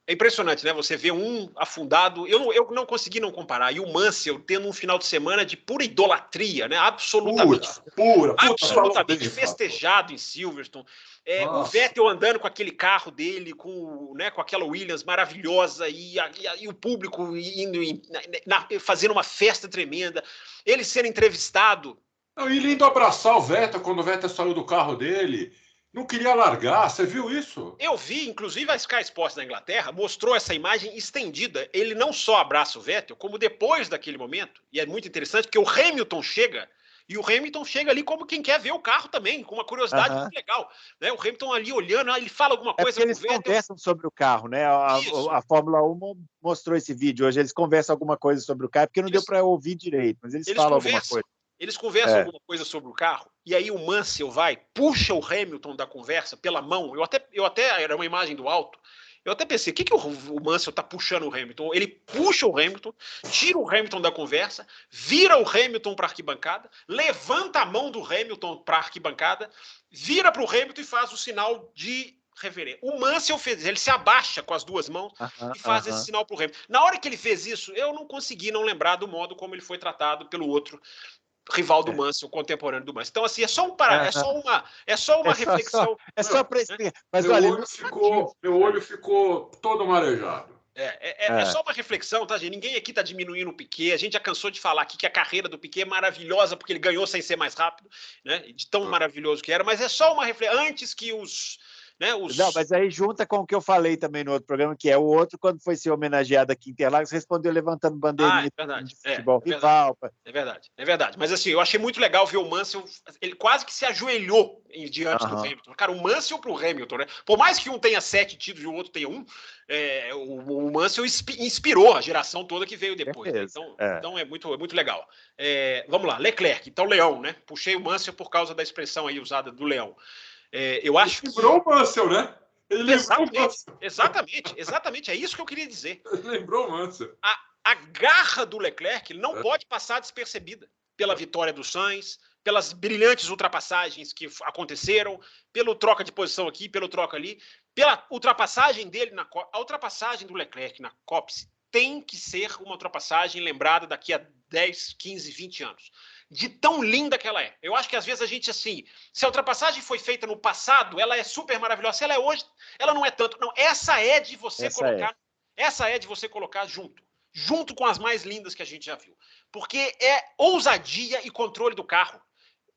é impressionante, né? Você vê um afundado. Eu não consegui não comparar. E o Mansell tendo um final de semana de pura idolatria, né? Absolutamente festejado em Silverstone. O Vettel andando com aquele carro dele, com aquela Williams maravilhosa, e o público fazendo uma festa tremenda. Ele sendo entrevistado. E indo abraçar o Vettel quando o Vettel saiu do carro dele. Não queria largar, você viu isso? Eu vi, inclusive a Sky Sports da Inglaterra mostrou essa imagem estendida. Ele não só abraça o Vettel, como depois daquele momento, e é muito interessante, porque o Hamilton chega, e o Hamilton chega ali como quem quer ver o carro também, com uma curiosidade muito legal. Né? O Hamilton ali olhando, ele fala alguma coisa com o Vettel. Eles conversam sobre o carro, né? A Fórmula 1 mostrou esse vídeo hoje, eles conversam alguma coisa sobre o carro, porque não deu para ouvir direito, mas eles falam alguma coisa. Eles conversam alguma coisa sobre o carro, e aí o Mansell puxa o Hamilton da conversa pela mão. Eu até era uma imagem do alto. Eu até pensei, o que o Mansell está puxando o Hamilton? Ele puxa o Hamilton, tira o Hamilton da conversa, vira o Hamilton para a arquibancada, levanta a mão do Hamilton para a arquibancada, vira para o Hamilton e faz o sinal de reverência. O Mansell fez, ele se abaixa com as duas mãos e faz esse sinal para o Hamilton. Na hora que ele fez isso, eu não consegui não lembrar do modo como ele foi tratado pelo outro rival do Mansell, contemporâneo do Mansell. Então, assim, é só uma reflexão. É só para explicar. Mas meu olho ficou todo marejado. É só uma reflexão, tá, gente? Ninguém aqui está diminuindo o Piquet. A gente já cansou de falar aqui que a carreira do Piquet é maravilhosa porque ele ganhou sem ser mais rápido, né? De tão maravilhoso que era. Mas é só uma reflexão. Antes que Não, mas aí junta com o que eu falei também no outro programa, que o outro, quando foi ser homenageado aqui em Interlagos, respondeu levantando bandeirinha de futebol rival. É verdade. Mas assim, eu achei muito legal ver o Mansell, ele quase que se ajoelhou diante do Hamilton. Cara, o Mansell pro Hamilton, né? Por mais que um tenha 7 títulos e o outro tenha 1, o Mansell inspirou a geração toda que veio depois. Né? Então é muito legal. Vamos lá, Leclerc, então Leão, né? Puxei o Mansell por causa da expressão aí usada do Leão. Eu acho que... Lembrou o Mansell, né? Ele exatamente. É isso que eu queria dizer. Ele lembrou o Mansell. A garra do Leclerc não pode passar despercebida pela vitória do Sainz, pelas brilhantes ultrapassagens que aconteceram, pelo troca de posição aqui, pelo troca ali, pela ultrapassagem dele a ultrapassagem do Leclerc na Copse tem que ser uma ultrapassagem lembrada daqui a 10, 15, 20 anos. De tão linda que ela é. Eu acho que às vezes a gente, assim, se a ultrapassagem foi feita no passado, ela é super maravilhosa. Se ela é hoje, ela não é tanto. Não, essa é de você colocar junto com as mais lindas que a gente já viu. Porque é ousadia e controle do carro.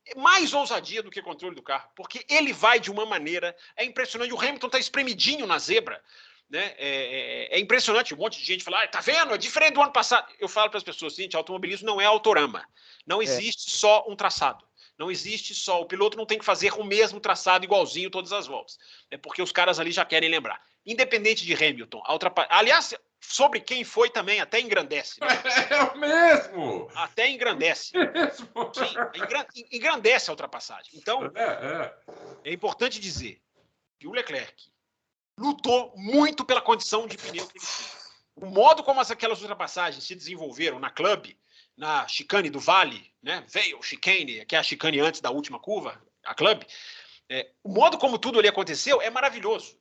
É mais ousadia do que controle do carro. Porque ele vai de uma maneira... É impressionante. O Hamilton está espremidinho na zebra. Né? É impressionante. Um monte de gente fala, tá vendo? É diferente do ano passado. Eu falo para as pessoas, seguinte, automobilismo não é autorama. Não existe só um traçado. Não existe só... O piloto não tem que fazer o mesmo traçado igualzinho todas as voltas. É porque os caras ali já querem lembrar. Independente de Hamilton. Aliás... Sobre quem foi também, até engrandece. Né? É o mesmo! Até engrandece. Mesmo. Sim, engrandece a ultrapassagem. Então, é importante dizer que o Leclerc lutou muito pela condição de pneu que ele tinha. O modo como aquelas ultrapassagens se desenvolveram na Club, na chicane do Vale, né? Veio chicane, que é a chicane antes da última curva, a Club. O modo como tudo ali aconteceu é maravilhoso.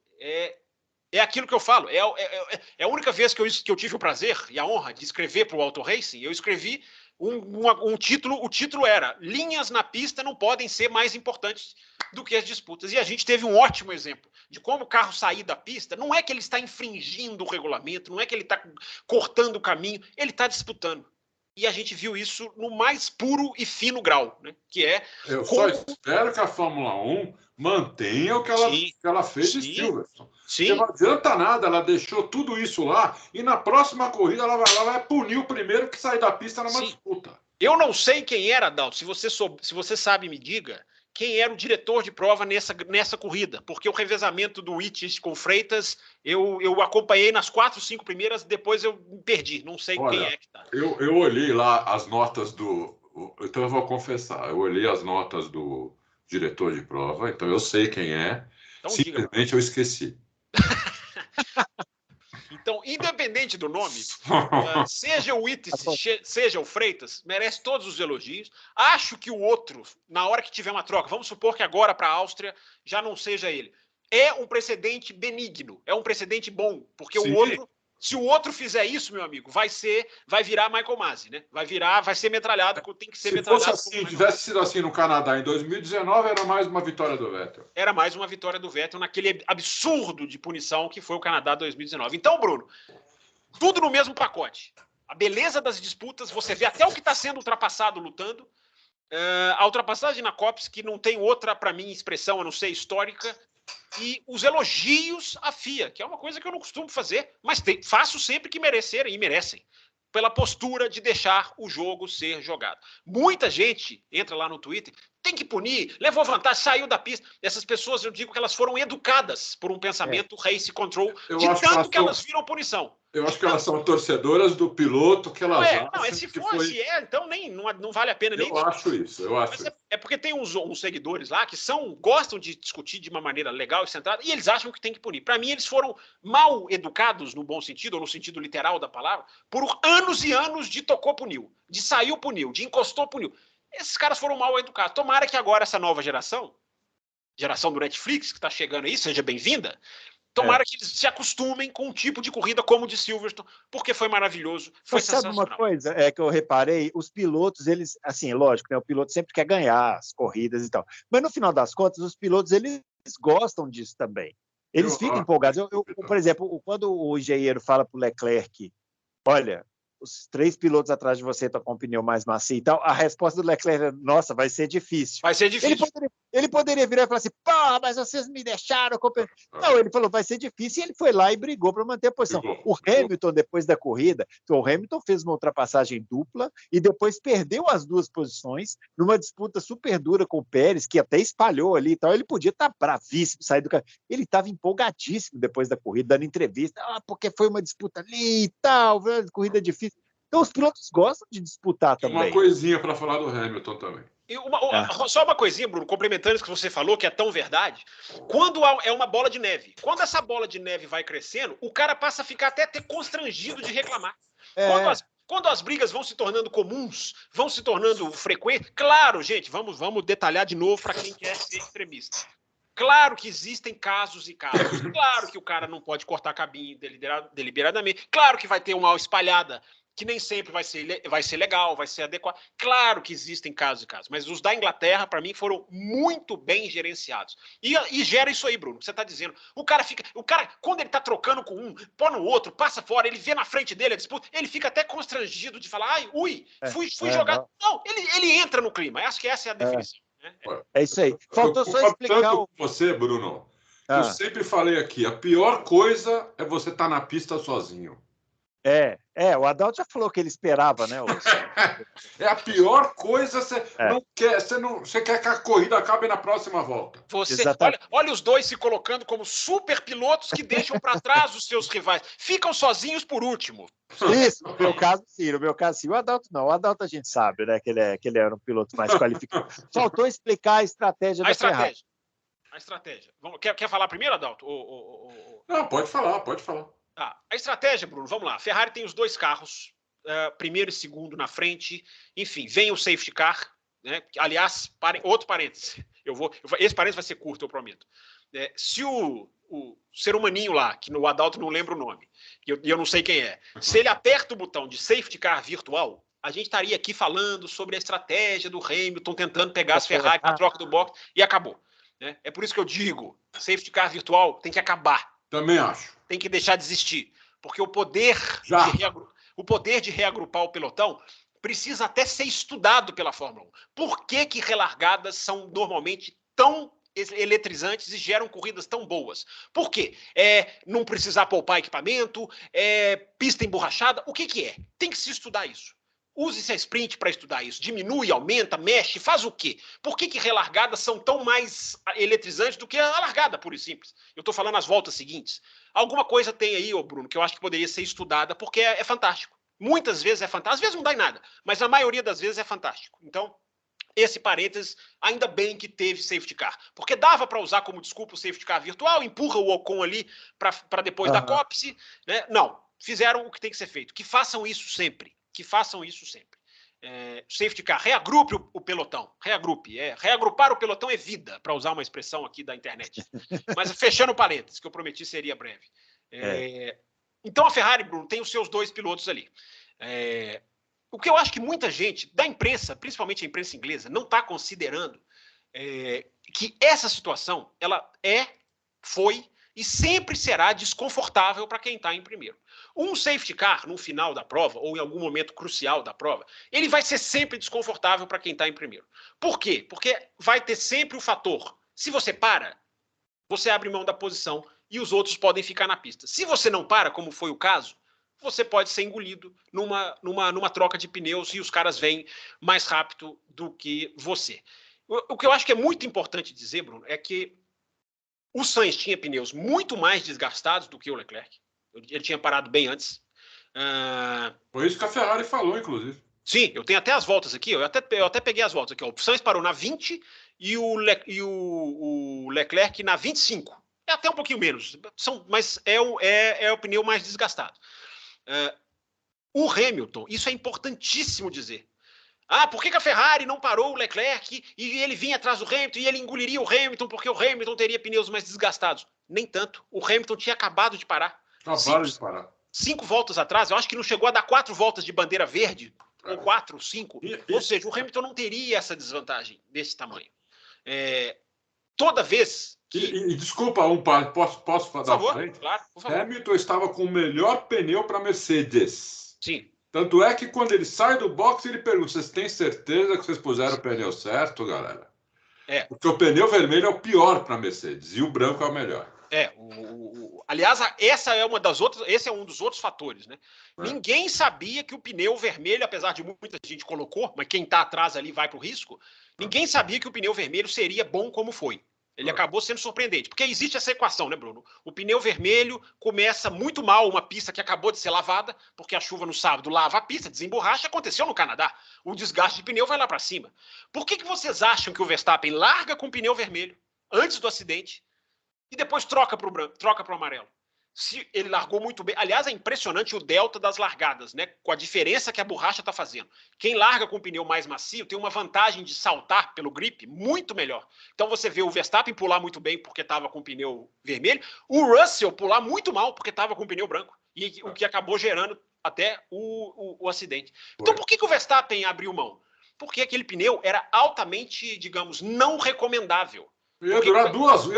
É aquilo que eu falo. É a única vez que eu tive o prazer e a honra de escrever para o Auto Racing. Eu escrevi um título. O título era Linhas na pista não podem ser mais importantes do que as disputas. E a gente teve um ótimo exemplo de como o carro sair da pista. Não é que ele está infringindo o regulamento, não é que ele está cortando o caminho. Ele está disputando. E a gente viu isso no mais puro e fino grau, né? Que é... Só espero que a Fórmula 1 mantenha o que ela fez de Silverstone. Porque não adianta nada, ela deixou tudo isso lá e na próxima corrida ela vai punir o primeiro que sair da pista numa disputa. Eu não sei quem era, Dalton. Se você sabe, me diga quem era o diretor de prova nessa corrida, porque o revezamento do Wittich com Freitas eu acompanhei nas 4, 5 primeiras, depois eu me perdi, não sei quem é que tá. Eu olhei lá as notas então eu vou confessar, eu olhei as notas do diretor de prova, então eu sei quem é, então, simplesmente eu esqueci. Então, independente do nome, seja o Wittich, seja o Freitas, merece todos os elogios. Acho que o outro, na hora que tiver uma troca, vamos supor que agora para a Áustria já não seja ele. É um precedente benigno, é um precedente bom, porque o outro, se o outro fizer isso, meu amigo, vai virar Michael Masi, né? Vai ser metralhado, tem que ser metralhado. Se fosse tivesse sido assim no Canadá em 2019, era mais uma vitória do Vettel. Era mais uma vitória do Vettel naquele absurdo de punição que foi o Canadá 2019. Então, Bruno, tudo no mesmo pacote. A beleza das disputas, você vê até o que está sendo ultrapassado lutando. A ultrapassagem na Copse, que não tem outra, para mim, expressão, a não ser histórica. E os elogios à FIA, que é uma coisa que eu não costumo fazer, mas faço sempre que merecerem, e merecem, pela postura de deixar o jogo ser jogado. Muita gente entra lá no Twitter, tem que punir, levou vantagem, saiu da pista. Essas pessoas, eu digo que elas foram educadas por um pensamento race control, de tanto que elas viram punição. Eu acho que elas são torcedoras do piloto que elas acham. Não, se então não vale a pena nem. Eu acho isso. Mas é porque tem uns seguidores lá que gostam de discutir de uma maneira legal e centrada, e eles acham que tem que punir. Para mim, eles foram mal educados, no bom sentido, ou no sentido literal da palavra, por anos e anos de tocou, puniu, de saiu, puniu, de encostou, puniu. Esses caras foram mal educados. Tomara que agora essa nova geração do Netflix, que está chegando aí, seja bem-vinda. Tomara que eles se acostumem com um tipo de corrida como o de Silverstone, porque foi maravilhoso, foi sensacional. Sabe uma coisa que eu reparei? Os pilotos, eles, assim, lógico, né, o piloto sempre quer ganhar as corridas e tal, mas no final das contas, os pilotos, eles gostam disso também. Eles ficam empolgados. Por exemplo, quando o engenheiro fala para o Leclerc, olha, os 3 pilotos atrás de você estão com o pneu mais macio e tal, a resposta do Leclerc é, nossa, vai ser difícil. Vai ser difícil. Ele poderia virar e falar assim, pô, mas vocês me deixaram... Não, ele falou, vai ser difícil, e ele foi lá e brigou para manter a posição. O Hamilton, depois da corrida, o Hamilton fez uma ultrapassagem dupla e depois perdeu as 2 posições numa disputa super dura com o Pérez, que até espalhou ali e tal. Ele podia estar bravíssimo, sair do carro. Ele estava empolgadíssimo depois da corrida, dando entrevista, porque foi uma disputa ali e tal, corrida difícil. Então, os pilotos gostam de disputar também. Uma coisinha para falar do Hamilton também. Só uma coisinha, Bruno, complementando isso que você falou, que é tão verdade. Quando é uma bola de neve, quando essa bola de neve vai crescendo, o cara passa a ficar até constrangido de reclamar. Quando as brigas vão se tornando comuns, vão se tornando frequentes, claro, gente, vamos detalhar de novo para quem quer ser extremista. Claro que existem casos e casos. Claro que o cara não pode cortar cabinho deliberadamente. Claro que vai ter uma espalhada que nem sempre vai ser legal, vai ser adequado. Claro que existem casos e casos, mas os da Inglaterra, para mim, foram muito bem gerenciados. E gera isso aí, Bruno, que você está dizendo. O cara, quando ele está trocando com um, pô no outro, passa fora, ele vê na frente dele a disputa, ele fica até constrangido de falar, fui jogar. Não, ele entra no clima. Acho que essa é a definição. É isso aí. Faltou só explicar. Tanto com você, Bruno, eu sempre falei aqui, a pior coisa é você estar na pista sozinho. O Adalto já falou que ele esperava, né? É a pior coisa, você quer que a corrida acabe na próxima volta. Olha os dois se colocando como super pilotos que deixam para trás os seus rivais. Ficam sozinhos por último. Isso, no meu caso, sim. O Adalto não. O Adalto a gente sabe, né? Que ele era um piloto mais qualificado. Faltou explicar a estratégia da Ferrari. A estratégia. Quer falar primeiro, Adalto? Não, pode falar. A estratégia, Bruno, vamos lá. A Ferrari tem os dois carros, primeiro e segundo na frente. Enfim, vem o safety car. Né? Aliás, outro parênteses. Esse parênteses vai ser curto, eu prometo. Se o ser humaninho lá, que o Adalto não lembra o nome, e eu não sei quem é, se ele aperta o botão de safety car virtual, a gente estaria aqui falando sobre a estratégia do Hamilton, tentando pegar as Ferrari para a troca do box, e acabou. Né? É por isso que eu digo, safety car virtual tem que acabar. Também acho. Tem que deixar de existir. Porque o poder de reagrupar o pelotão precisa até ser estudado pela Fórmula 1. Por que relargadas são normalmente tão eletrizantes e geram corridas tão boas? Por quê? Não precisar poupar equipamento, pista emborrachada, o que é? Tem que se estudar isso. Use-se a sprint para estudar isso. Diminui, aumenta, mexe, faz o quê? Por que relargadas são tão mais eletrizantes do que a largada, pura e simples? Eu estou falando as voltas seguintes. Alguma coisa tem aí, Bruno, que eu acho que poderia ser estudada, porque é fantástico. Muitas vezes é fantástico. Às vezes não dá em nada, mas a maioria das vezes é fantástico. Então, esse parênteses, ainda bem que teve safety car. Porque dava para usar como desculpa o safety car virtual, empurra o Ocon ali para depois da cópice. Né? Não, fizeram o que tem que ser feito. Que façam isso sempre. Safety car, reagrupe o pelotão. Reagrupar o pelotão é vida, para usar uma expressão aqui da internet. Mas fechando parênteses, que eu prometi seria breve. Então a Ferrari, Bruno, tem os seus dois pilotos ali. O que eu acho que muita gente da imprensa, principalmente a imprensa inglesa, não está considerando que essa situação ela foi e sempre será desconfortável para quem está em primeiro. Um safety car no final da prova, ou em algum momento crucial da prova, ele vai ser sempre desconfortável para quem está em primeiro. Por quê? Porque vai ter sempre o fator. Se você para, você abre mão da posição e os outros podem ficar na pista. Se você não para, como foi o caso, você pode ser engolido numa troca de pneus e os caras vêm mais rápido do que você. O que eu acho que é muito importante dizer, Bruno, é que o Sainz tinha pneus muito mais desgastados do que o Leclerc. Ele tinha parado bem antes. Foi isso que a Ferrari falou, inclusive. Sim, eu tenho até as voltas aqui. Eu até peguei as voltas aqui. O Sainz parou na 20 e o Leclerc na 25. É até um pouquinho menos, mas é o pneu mais desgastado. O Hamilton, isso é importantíssimo dizer. Por que a Ferrari não parou o Leclerc e ele vinha atrás do Hamilton e ele engoliria o Hamilton porque o Hamilton teria pneus mais desgastados? Nem tanto. O Hamilton tinha acabado de parar. Acabaram de parar. 5 voltas atrás, eu acho que não chegou a dar 4 voltas de bandeira verde, ou 4, 5. Ou seja, o Hamilton não teria essa desvantagem desse tamanho. Toda vez que... desculpa, posso dar por favor, claro, por favor. Hamilton estava com o melhor pneu para Mercedes. Sim. Tanto é que quando ele sai do box, ele pergunta: vocês têm certeza que vocês puseram o pneu certo, galera? Porque o pneu vermelho é o pior para Mercedes e o branco é o melhor. Aliás, esse é um dos outros fatores, né? Ninguém sabia que o pneu vermelho, apesar de muita gente colocou, mas quem está atrás ali vai para o risco, ninguém sabia que o pneu vermelho seria bom como foi. Ele acabou sendo surpreendente, porque existe essa equação, né, Bruno? O pneu vermelho começa muito mal uma pista que acabou de ser lavada, porque a chuva no sábado lava a pista, desemborracha, aconteceu no Canadá. O desgaste de pneu vai lá para cima. Por que vocês acham que o Verstappen larga com o pneu vermelho antes do acidente e depois troca para o branco, troca para o amarelo? Se ele largou muito bem. Aliás, é impressionante o delta das largadas, né? Com a diferença que a borracha está fazendo. Quem larga com o pneu mais macio tem uma vantagem de saltar pelo grip muito melhor. Então você vê o Verstappen pular muito bem porque estava com o pneu vermelho, o Russell pular muito mal porque estava com o pneu branco. E o que acabou gerando até o acidente. Então por que o Verstappen abriu mão? Porque aquele pneu era altamente, digamos, não recomendável. Ia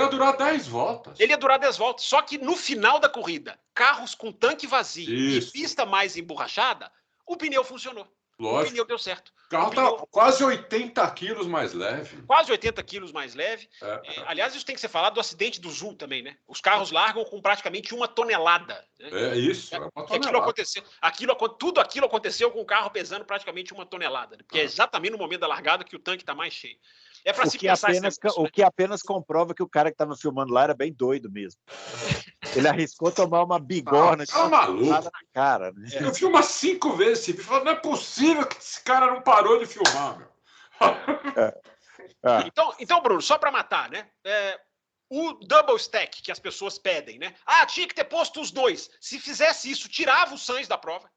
durar 10 voltas. Ele ia durar 10 voltas. Só que no final da corrida, carros com tanque vazio e pista mais emborrachada, o pneu funcionou. Lógico. O pneu deu certo. O carro está quase 80 quilos mais leve. Quase 80 quilos mais leve. Aliás, isso tem que ser falado do acidente do Zul também, né? Os carros largam com praticamente 1 tonelada. Né? É isso. Tudo aquilo aconteceu com o carro pesando praticamente 1 tonelada. Né? Porque é exatamente no momento da largada que o tanque está mais cheio. É para se pensar o que apenas comprova que o cara que estava filmando lá era bem doido mesmo. Ele arriscou tomar uma bigorna de maluco na cara. Né? Eu filmo 5 vezes esse vídeo. Não é possível que esse cara não parou de filmar, meu. Então, Bruno, só para matar, né? O double stack que as pessoas pedem, né? Tinha que ter posto os dois. Se fizesse isso, tirava o Sainz da prova.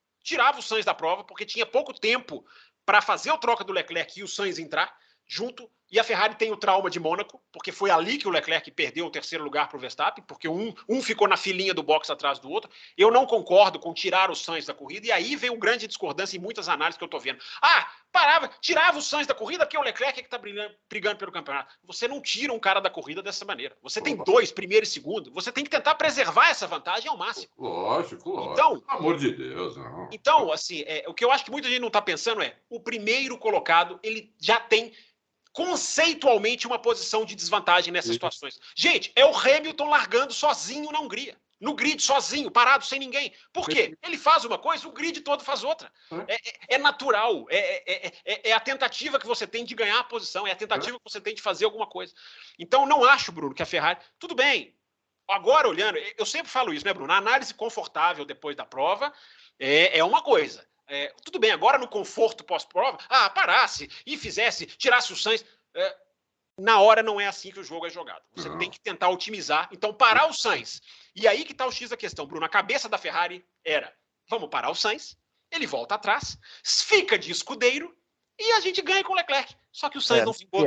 Porque tinha pouco tempo para fazer a troca do Leclerc e o Sainz entrar junto. E a Ferrari tem o trauma de Mônaco, porque foi ali que o Leclerc perdeu o 3º lugar para o Verstappen, porque um ficou na filinha do box atrás do outro. Eu não concordo com tirar o Sainz da corrida, e aí vem uma grande discordância em muitas análises que eu estou vendo. Tirava o Sainz da corrida porque o Leclerc é que está brigando pelo campeonato. Você não tira um cara da corrida dessa maneira. Você tem 2, primeiro e segundo, você tem que tentar preservar essa vantagem ao máximo. Lógico. Então, pelo amor de Deus, não. Então, assim, o que eu acho que muita gente não está pensando é, o primeiro colocado, ele já tem conceitualmente uma posição de desvantagem nessas situações. Gente, é o Hamilton largando sozinho na Hungria. No grid, sozinho, parado, sem ninguém. Por quê? Ele faz uma coisa, o grid todo faz outra. É natural. É a tentativa que você tem de ganhar a posição. É a tentativa que você tem de fazer alguma coisa. Então, não acho, Bruno, que a Ferrari... Tudo bem. Agora, olhando... Eu sempre falo isso, né, Bruno? A análise confortável depois da prova é uma coisa. Tudo bem, agora no conforto pós-prova, parasse e tirasse o Sainz. Na hora não é assim que o jogo é jogado. Você tem que tentar otimizar. Então, parar o Sainz. E aí que está o X da questão, Bruno. A cabeça da Ferrari era, vamos parar o Sainz, ele volta atrás, fica de escudeiro e a gente ganha com o Leclerc. Só que o Sainz não ficou.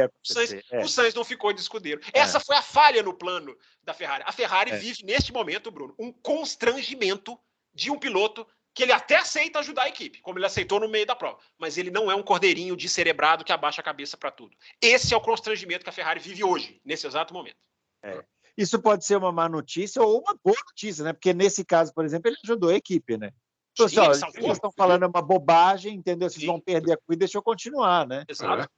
O Sainz não ficou de escudeiro. Essa foi a falha no plano da Ferrari. A Ferrari vive, neste momento, Bruno, um constrangimento de um piloto que ele até aceita ajudar a equipe, como ele aceitou no meio da prova. Mas ele não é um cordeirinho descerebrado que abaixa a cabeça para tudo. Esse é o constrangimento que a Ferrari vive hoje, nesse exato momento. Isso pode ser uma má notícia ou uma boa notícia, né? Porque nesse caso, por exemplo, ele ajudou a equipe, né? Pessoal, eles estão falando uma bobagem, entendeu? Vocês vão perder a corrida, deixa eu continuar, né? Exato.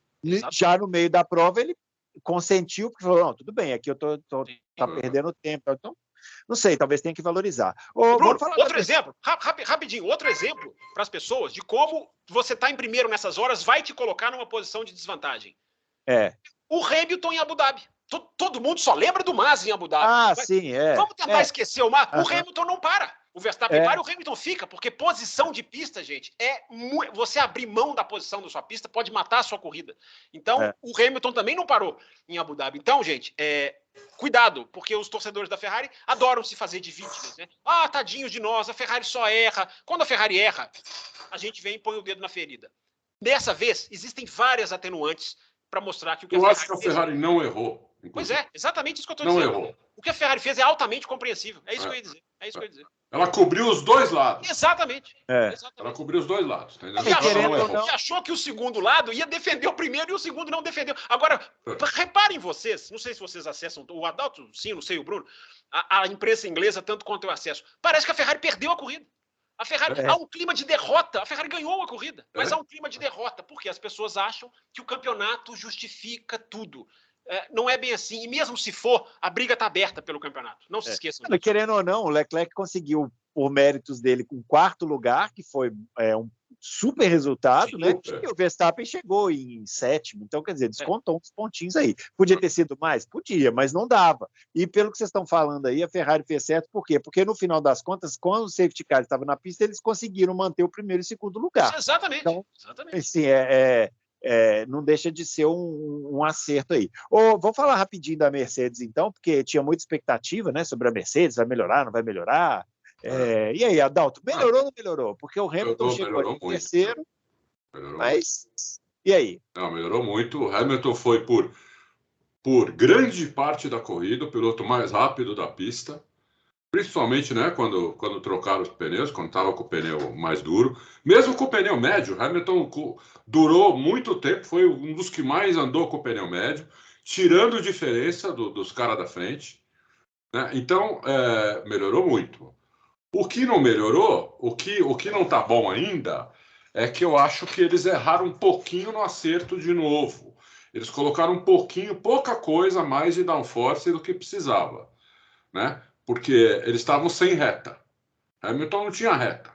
Já no meio da prova, ele consentiu, porque falou, não, tudo bem, aqui eu tô perdendo tempo, então não sei, talvez tenha que valorizar. Bruno, outro exemplo, rapidinho, outro exemplo para as pessoas de como você está em primeiro nessas horas vai te colocar numa posição de desvantagem. O Hamilton em Abu Dhabi. Todo mundo só lembra do Mas em Abu Dhabi. Sim, Vamos tentar esquecer o Mas. O Hamilton não para. O Verstappen para e o Hamilton fica, porque posição de pista, gente, você abrir mão da posição da sua pista pode matar a sua corrida. Então, o Hamilton também não parou em Abu Dhabi. Então, gente, cuidado, porque os torcedores da Ferrari adoram se fazer de vítimas, né? Tadinhos de nós, a Ferrari só erra. Quando a Ferrari erra, a gente vem e põe o dedo na ferida. Dessa vez, existem várias atenuantes para mostrar que o que Eu acho que a Ferrari não errou. Pois é, exatamente isso que eu estou dizendo. Não errou. O que a Ferrari fez é altamente compreensível. É isso que eu ia dizer. Ela cobriu os dois lados. Exatamente. Ela cobriu os dois lados. E achou que o segundo lado ia defender o primeiro e o segundo não defendeu. Agora, reparem vocês, não sei se vocês acessam, o Adalto, sim, não sei, o Bruno, a imprensa inglesa, tanto quanto eu acesso. Parece que a Ferrari perdeu a corrida. A Ferrari, há um clima de derrota. A Ferrari ganhou a corrida, mas há um clima de derrota, porque as pessoas acham que o campeonato justifica tudo. Não é bem assim. E mesmo se for, a briga está aberta pelo campeonato. Não se esqueçam disso. Querendo ou não, o Leclerc conseguiu por méritos dele com 4º lugar, que foi um super resultado, né? E o Verstappen chegou em 7º, então, quer dizer, descontou uns pontinhos aí. Podia ter sido mais? Podia, mas não dava. E pelo que vocês estão falando aí, a Ferrari fez certo, por quê? Porque no final das contas, quando o safety car estava na pista, eles conseguiram manter o 1º e 2º lugar. Exatamente. Então, exatamente. Assim, não deixa de ser um acerto aí. Vamos falar rapidinho da Mercedes, então, porque tinha muita expectativa, né, sobre a Mercedes, vai melhorar, não vai melhorar? E aí, Adalto, melhorou ou não melhorou? Porque o Hamilton chegou em 3º, mas e aí? Não, melhorou muito. O Hamilton foi por grande parte da corrida o piloto mais rápido da pista, principalmente, né, quando trocaram os pneus, quando estava com o pneu mais duro. Mesmo com o pneu médio, o Hamilton durou muito tempo, foi um dos que mais andou com o pneu médio, tirando diferença dos caras da frente, né? Então, melhorou muito. O que não melhorou, o que não está bom ainda, é que eu acho que eles erraram um pouquinho no acerto de novo. Eles colocaram pouca coisa mais de downforce do que precisava, né? Porque eles estavam sem reta. Hamilton não tinha reta.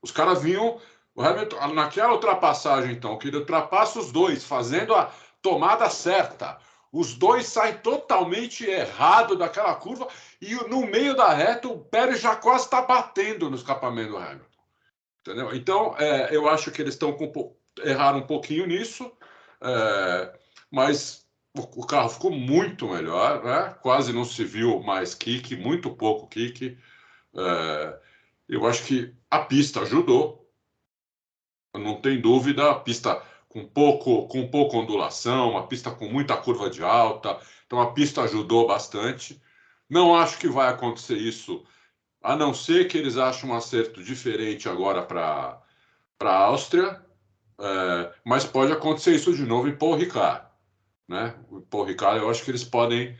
Os caras vinham... O Hamilton, naquela ultrapassagem, então, que ele ultrapassa os dois, fazendo a tomada certa. Os dois saem totalmente errado daquela curva e no meio da reta o Pérez já quase está batendo no escapamento do Hamilton. Entendeu? Então, eu acho que eles erraram um pouquinho nisso, mas o carro ficou muito melhor, né? Quase não se viu mais kick, muito pouco kick. Eu acho que a pista ajudou, não tem dúvida, a pista com pouca ondulação, uma pista com muita curva de alta, então a pista ajudou bastante. Não acho que vai acontecer isso, a não ser que eles achem um acerto diferente agora para a Áustria, mas pode acontecer isso de novo em Paul Ricard, né? O Paul Ricard, eu acho que eles podem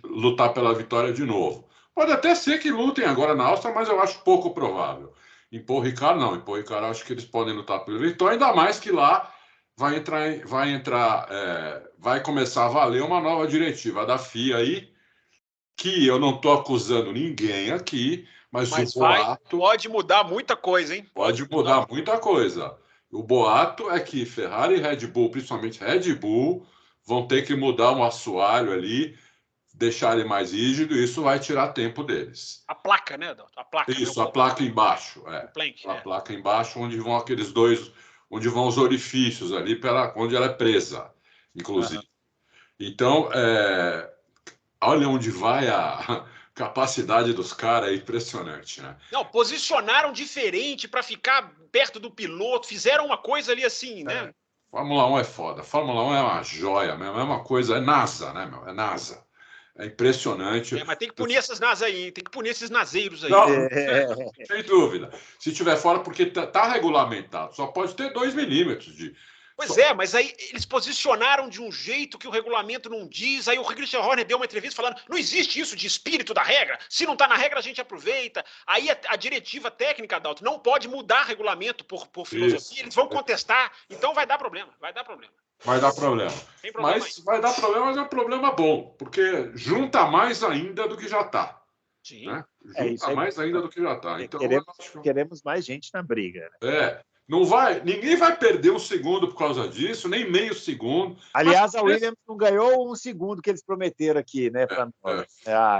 lutar pela vitória de novo. Pode até ser que lutem agora na Áustria, mas eu acho pouco provável. Em Paul Ricard, não. Em Paul Ricard, eu acho que eles podem lutar pela vitória, ainda mais que lá vai começar a valer uma nova diretiva da FIA aí, que eu não estou acusando ninguém aqui, mas o boato... Pode mudar muita coisa, hein? Pode mudar muita coisa. O boato é que Ferrari e Red Bull, principalmente Red Bull, vão ter que mudar um assoalho ali, deixar ele mais rígido, e isso vai tirar tempo deles. A placa, né, Adalto? A placa. Isso, a placa embaixo. A placa embaixo, onde vão aqueles dois, onde vão os orifícios ali, onde ela é presa, inclusive. Então, olha onde vai a capacidade dos caras, é impressionante, né? Não, posicionaram diferente para ficar perto do piloto, fizeram uma coisa ali assim, né? Fórmula 1 é foda. Fórmula 1 é uma joia mesmo, é uma coisa, é NASA, né, meu? É NASA. É impressionante. Mas tem que punir essas nasas aí, tem que punir esses naseiros aí. Não, sem dúvida. Se tiver fora, porque tá regulamentado, só pode ter 2 milímetros de... Pois mas aí eles posicionaram de um jeito que o regulamento não diz, aí o Christian Horner deu uma entrevista falando, não existe isso de espírito da regra, se não está na regra a gente aproveita. Aí a diretiva técnica, Adalto, não pode mudar regulamento por filosofia, eles vão contestar, então vai dar problema. Vai dar problema. Mas vai dar problema, mas é um problema bom, porque junta mais ainda do que já está. Sim. Né? Junta mais ainda do que já está. Então, queremos mais gente na briga. Né? Ninguém vai perder um segundo por causa disso, nem meio segundo. Aliás, a Williams não ganhou um segundo que eles prometeram aqui, né, para nós.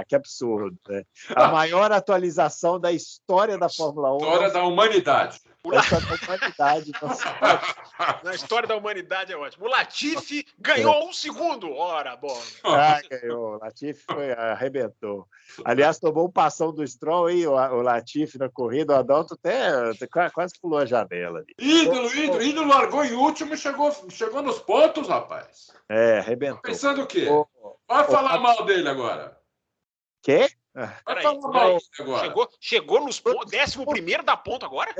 Que absurdo. Né? A maior atualização da história da Fórmula 1. História da humanidade. Na história da humanidade é ótimo. O Latifi ganhou um segundo. Ora, bom. Ganhou. O Latifi arrebentou. Aliás, tomou um passão do Stroll aí, o Latifi na corrida. O Adalto até quase pulou a janela ali. Ídolo largou em último e chegou nos pontos, rapaz. Arrebentou. Tá pensando o quê? Vai falar mal dele agora. Quê? Vai falar mal dele agora. Chegou nos 11º da ponta agora?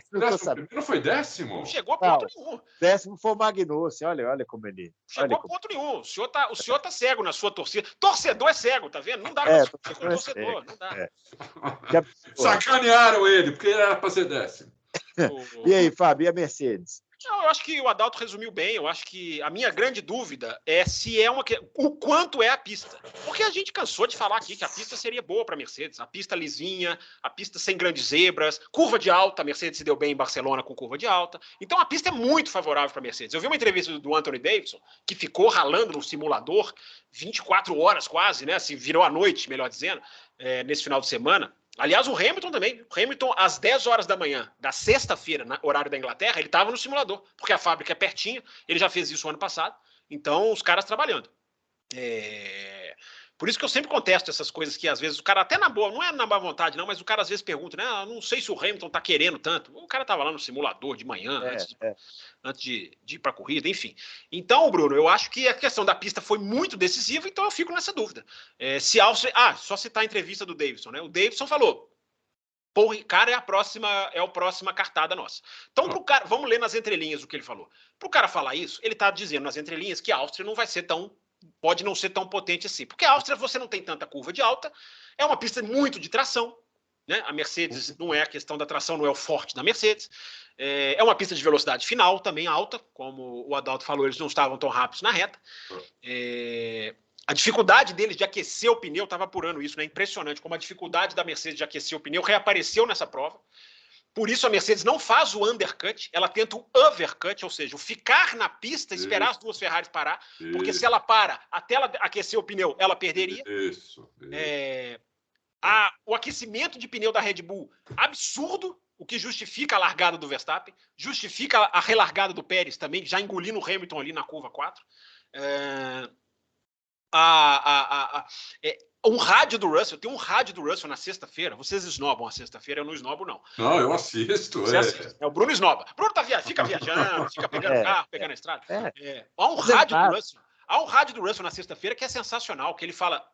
Primeiro foi 10º? Chegou a ponto nenhum. 10º foi o Magnussen. Olha como ele... Chegou a ponto nenhum. O senhor tá cego na sua torcida. Torcedor é cego, tá vendo? Não dá pra torcedor. Não dá. Sacanearam ele, porque ele era para ser 10º. E aí, Fábio, e a Mercedes? Eu acho que o Adalto resumiu bem. Eu acho que a minha grande dúvida é se é o quanto é a pista. Porque a gente cansou de falar aqui que a pista seria boa para a Mercedes. A pista lisinha, a pista sem grandes zebras, curva de alta. A Mercedes se deu bem em Barcelona com curva de alta. Então a pista é muito favorável para a Mercedes. Eu vi uma entrevista do Anthony Davidson, que ficou ralando no simulador 24 horas quase, né? Se virou à noite, melhor dizendo, nesse final de semana. Aliás, o Hamilton também. O Hamilton, às 10 horas da manhã da sexta-feira, horário da Inglaterra, ele estava no simulador, porque a fábrica é pertinho, ele já fez isso ano passado, então os caras trabalhando. Por isso que eu sempre contesto essas coisas que às vezes o cara até na boa, não é na boa vontade não, mas o cara às vezes pergunta, né, não sei se o Hamilton tá querendo tanto. O cara tava lá no simulador de manhã, antes de ir para a corrida, enfim. Então, Bruno, eu acho que a questão da pista foi muito decisiva, então eu fico nessa dúvida. Se a Áustria... só citar a entrevista do Davidson, né? O Davidson falou, Paul Ricard é a próxima cartada nossa. Então, pro cara, vamos ler nas entrelinhas o que ele falou. Pro cara falar isso, ele tá dizendo nas entrelinhas que a Áustria não vai ser pode não ser tão potente assim. Porque a Áustria, você não tem tanta curva de alta, é uma pista muito de tração, né? A Mercedes não é a questão da tração, não é o forte da Mercedes. É uma pista de velocidade final também alta, como o Adalto falou, eles não estavam tão rápidos na reta. A dificuldade deles de aquecer o pneu, estava apurando isso, né? Impressionante como a dificuldade da Mercedes de aquecer o pneu reapareceu nessa prova. Por isso a Mercedes não faz o undercut, ela tenta o overcut, ou seja, o ficar na pista, esperar as duas Ferraris parar, porque se ela para até ela aquecer o pneu, ela perderia. O aquecimento de pneu da Red Bull, absurdo, o que justifica a largada do Verstappen, justifica a relargada do Pérez também, já engolindo o Hamilton ali na curva 4. Um rádio do Russell, tem um rádio do Russell na sexta-feira. Vocês esnobam a sexta-feira, eu não esnobo, não. Não, eu assisto. Você assiste. O Bruno esnoba. O Bruno fica viajando, fica pegando carro, pegando a estrada. Há um rádio do Russell na sexta-feira que é sensacional, que ele fala,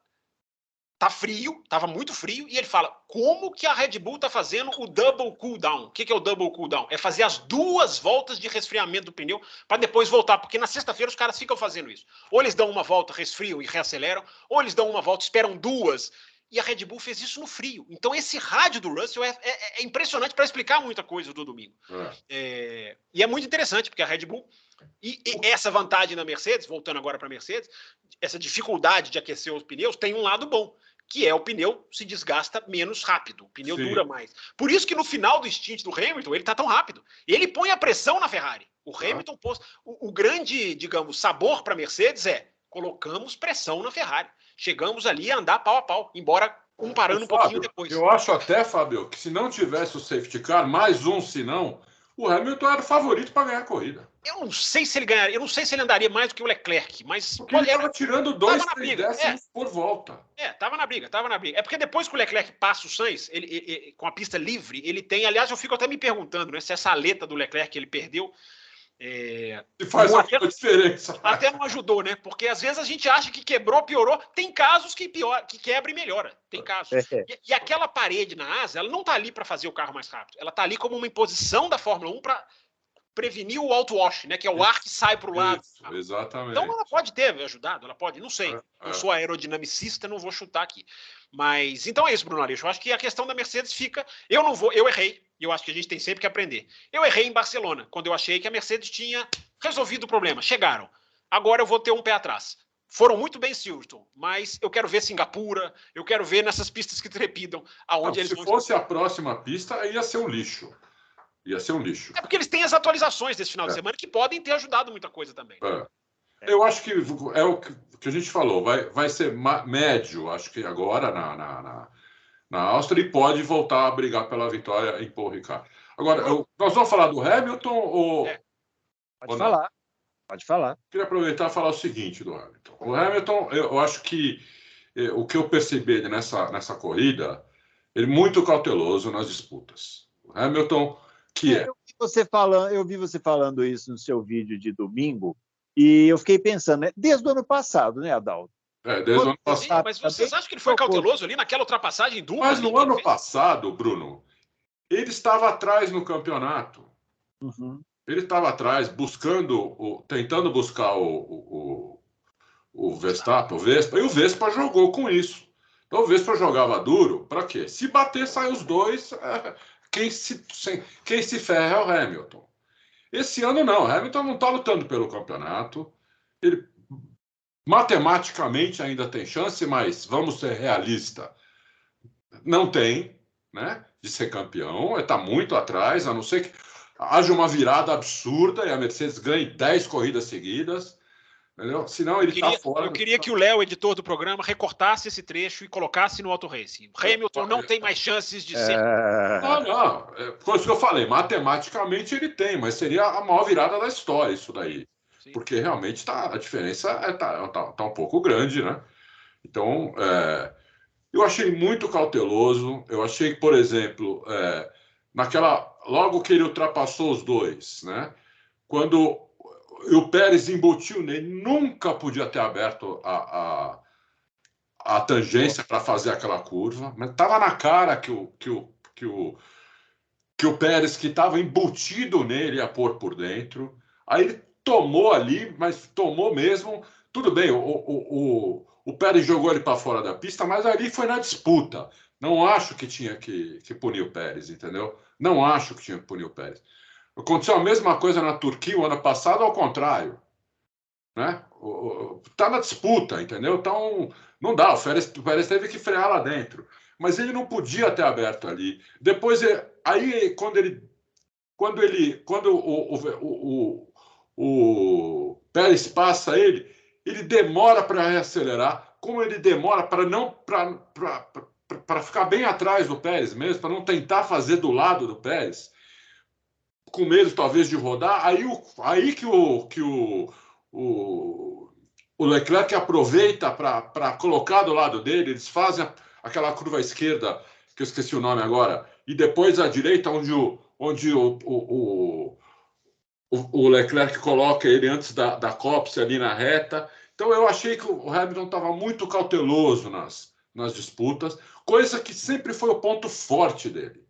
tá frio, tava muito frio, e ele fala, como que a Red Bull tá fazendo o double cooldown? O que é o double cooldown? É fazer as 2 voltas de resfriamento do pneu para depois voltar, porque na sexta-feira os caras ficam fazendo isso. Ou eles dão uma volta, resfriam e reaceleram, ou eles dão uma volta, esperam 2, e a Red Bull fez isso no frio. Então esse rádio do Russell é impressionante para explicar muita coisa do domingo. E é muito interessante, porque a Red Bull, e essa vantagem na Mercedes, voltando agora para a Mercedes, essa dificuldade de aquecer os pneus tem um lado bom, que é o pneu se desgasta menos rápido, o pneu dura mais. Por isso que no final do stint do Hamilton, ele está tão rápido. Ele põe a pressão na Ferrari. O Hamilton pôs... O grande, digamos, sabor para a Mercedes colocamos pressão na Ferrari. Chegamos ali a andar pau a pau, embora parando um pouquinho depois. Eu acho até, Fábio, que se não tivesse o safety car, mais um se não, o Hamilton era o favorito para ganhar a corrida. Eu não sei se ele ganharia, eu não sei se ele andaria mais do que o Leclerc, mas... Porque ele estava tirando 2, 3 décimos por volta. Tava na briga. É porque depois que o Leclerc passa o Sainz, ele, com a pista livre, ele tem... Aliás, eu fico até me perguntando, né, se essa aleta do Leclerc que ele perdeu... E faz alguma diferença. Até não ajudou, né? Porque às vezes a gente acha que quebrou, piorou. Tem casos que quebra e melhora. Tem casos. E aquela parede na asa, ela não tá ali para fazer o carro mais rápido. Ela tá ali como uma imposição da Fórmula 1 para prevenir o outwash, né? Que é o ar que sai para o lado. Isso, exatamente. Então ela pode ter ajudado, ela pode, não sei. Não sou aerodinamicista, não vou chutar aqui. Mas então é isso, Bruno Aleixo. Eu acho que a questão da Mercedes fica. Eu errei. E eu acho que a gente tem sempre que aprender. Eu errei em Barcelona, quando eu achei que a Mercedes tinha resolvido o problema. Chegaram. Agora eu vou ter um pé atrás. Foram muito bem Silverstone, mas eu quero ver Singapura, eu quero ver nessas pistas que trepidam, aonde eles vão... Se fosse a próxima pista, ia ser um lixo. Ia ser um lixo. É porque eles têm as atualizações desse final de semana que podem ter ajudado muita coisa também. Eu acho que é o que a gente falou, vai ser médio, acho que agora na Áustria, e pode voltar a brigar pela vitória em Paul Ricard. Agora, nós vamos falar do Hamilton ou... Pode falar. Queria aproveitar e falar o seguinte do Hamilton. O Hamilton, eu acho que o que eu percebi nessa corrida, ele muito cauteloso nas disputas. O Hamilton, eu vi você falando isso no seu vídeo de domingo, e eu fiquei pensando, né? Desde o ano passado, né, Adalto? Desde o ano passado. Mas vocês acham que ele foi cauteloso ali naquela ultrapassagem dupla? Mas no ano passado, Bruno, ele estava atrás no campeonato. Ele estava atrás, tentando buscar o Verstappen, o Vespa, e o Vespa jogou com isso. Então o Vespa jogava duro, para quê? Se bater, sai os dois, quem se ferra é o Hamilton. Esse ano não, o Hamilton não está lutando pelo campeonato. Ele matematicamente ainda tem chance, mas vamos ser realistas. Não tem, né, de ser campeão, ele está muito atrás, a não ser que haja uma virada absurda e a Mercedes ganhe 10 corridas seguidas, entendeu? Senão ele está fora. Eu queria que o Léo, editor do programa, recortasse esse trecho e colocasse no Auto Racing. Hamilton não tem mais chances de ser. Não. Foi isso que eu falei. Matematicamente ele tem, mas seria a maior virada da história isso daí. Sim. Porque realmente a diferença tá um pouco grande, né? Então, eu achei muito cauteloso. Eu achei que, por exemplo, logo que ele ultrapassou os dois, né? Quando o Pérez embutiu nele, nunca podia ter aberto a tangência para fazer aquela curva, mas estava na cara que o Pérez, que estava embutido nele, ia pôr por dentro. Aí ele tomou ali, mas tomou mesmo. Tudo bem, o Pérez jogou ele para fora da pista, mas ali foi na disputa. Não acho que tinha que punir o Pérez, entendeu? Não acho que tinha que punir o Pérez. Aconteceu a mesma coisa na Turquia o ano passado, ao contrário. Né? Tá na disputa, entendeu? Então, não dá. O Pérez teve que frear lá dentro. Mas ele não podia ter aberto ali. Depois, aí, quando o Pérez passa ele demora para reacelerar. Como ele demora para ficar bem atrás do Pérez mesmo, para não tentar fazer do lado do Pérez, com medo talvez de rodar, aí que o Leclerc aproveita para colocar do lado dele, eles fazem aquela curva esquerda, que eu esqueci o nome agora, e depois a direita, onde o Leclerc coloca ele antes da cópsia ali na reta. Então eu achei que o Hamilton estava muito cauteloso nas disputas, coisa que sempre foi o ponto forte dele.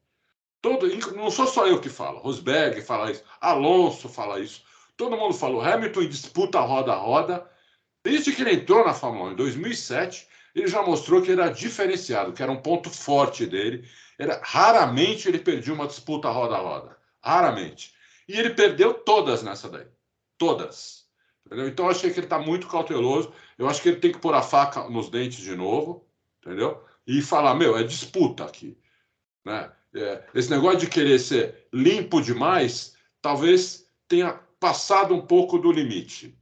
Não sou só eu que falo, Rosberg fala isso, Alonso fala isso, todo mundo falou. Hamilton em disputa roda a roda, desde que ele entrou na Fórmula 1 em 2007, ele já mostrou que era diferenciado, que era um ponto forte dele. Raramente ele perdia uma disputa roda a roda, raramente. E ele perdeu todas nessa daí, todas. Entendeu? Então eu achei que ele está muito cauteloso, eu acho que ele tem que pôr a faca nos dentes de novo, entendeu? E falar, é disputa aqui, né? Esse negócio de querer ser limpo demais, talvez tenha passado um pouco do limite,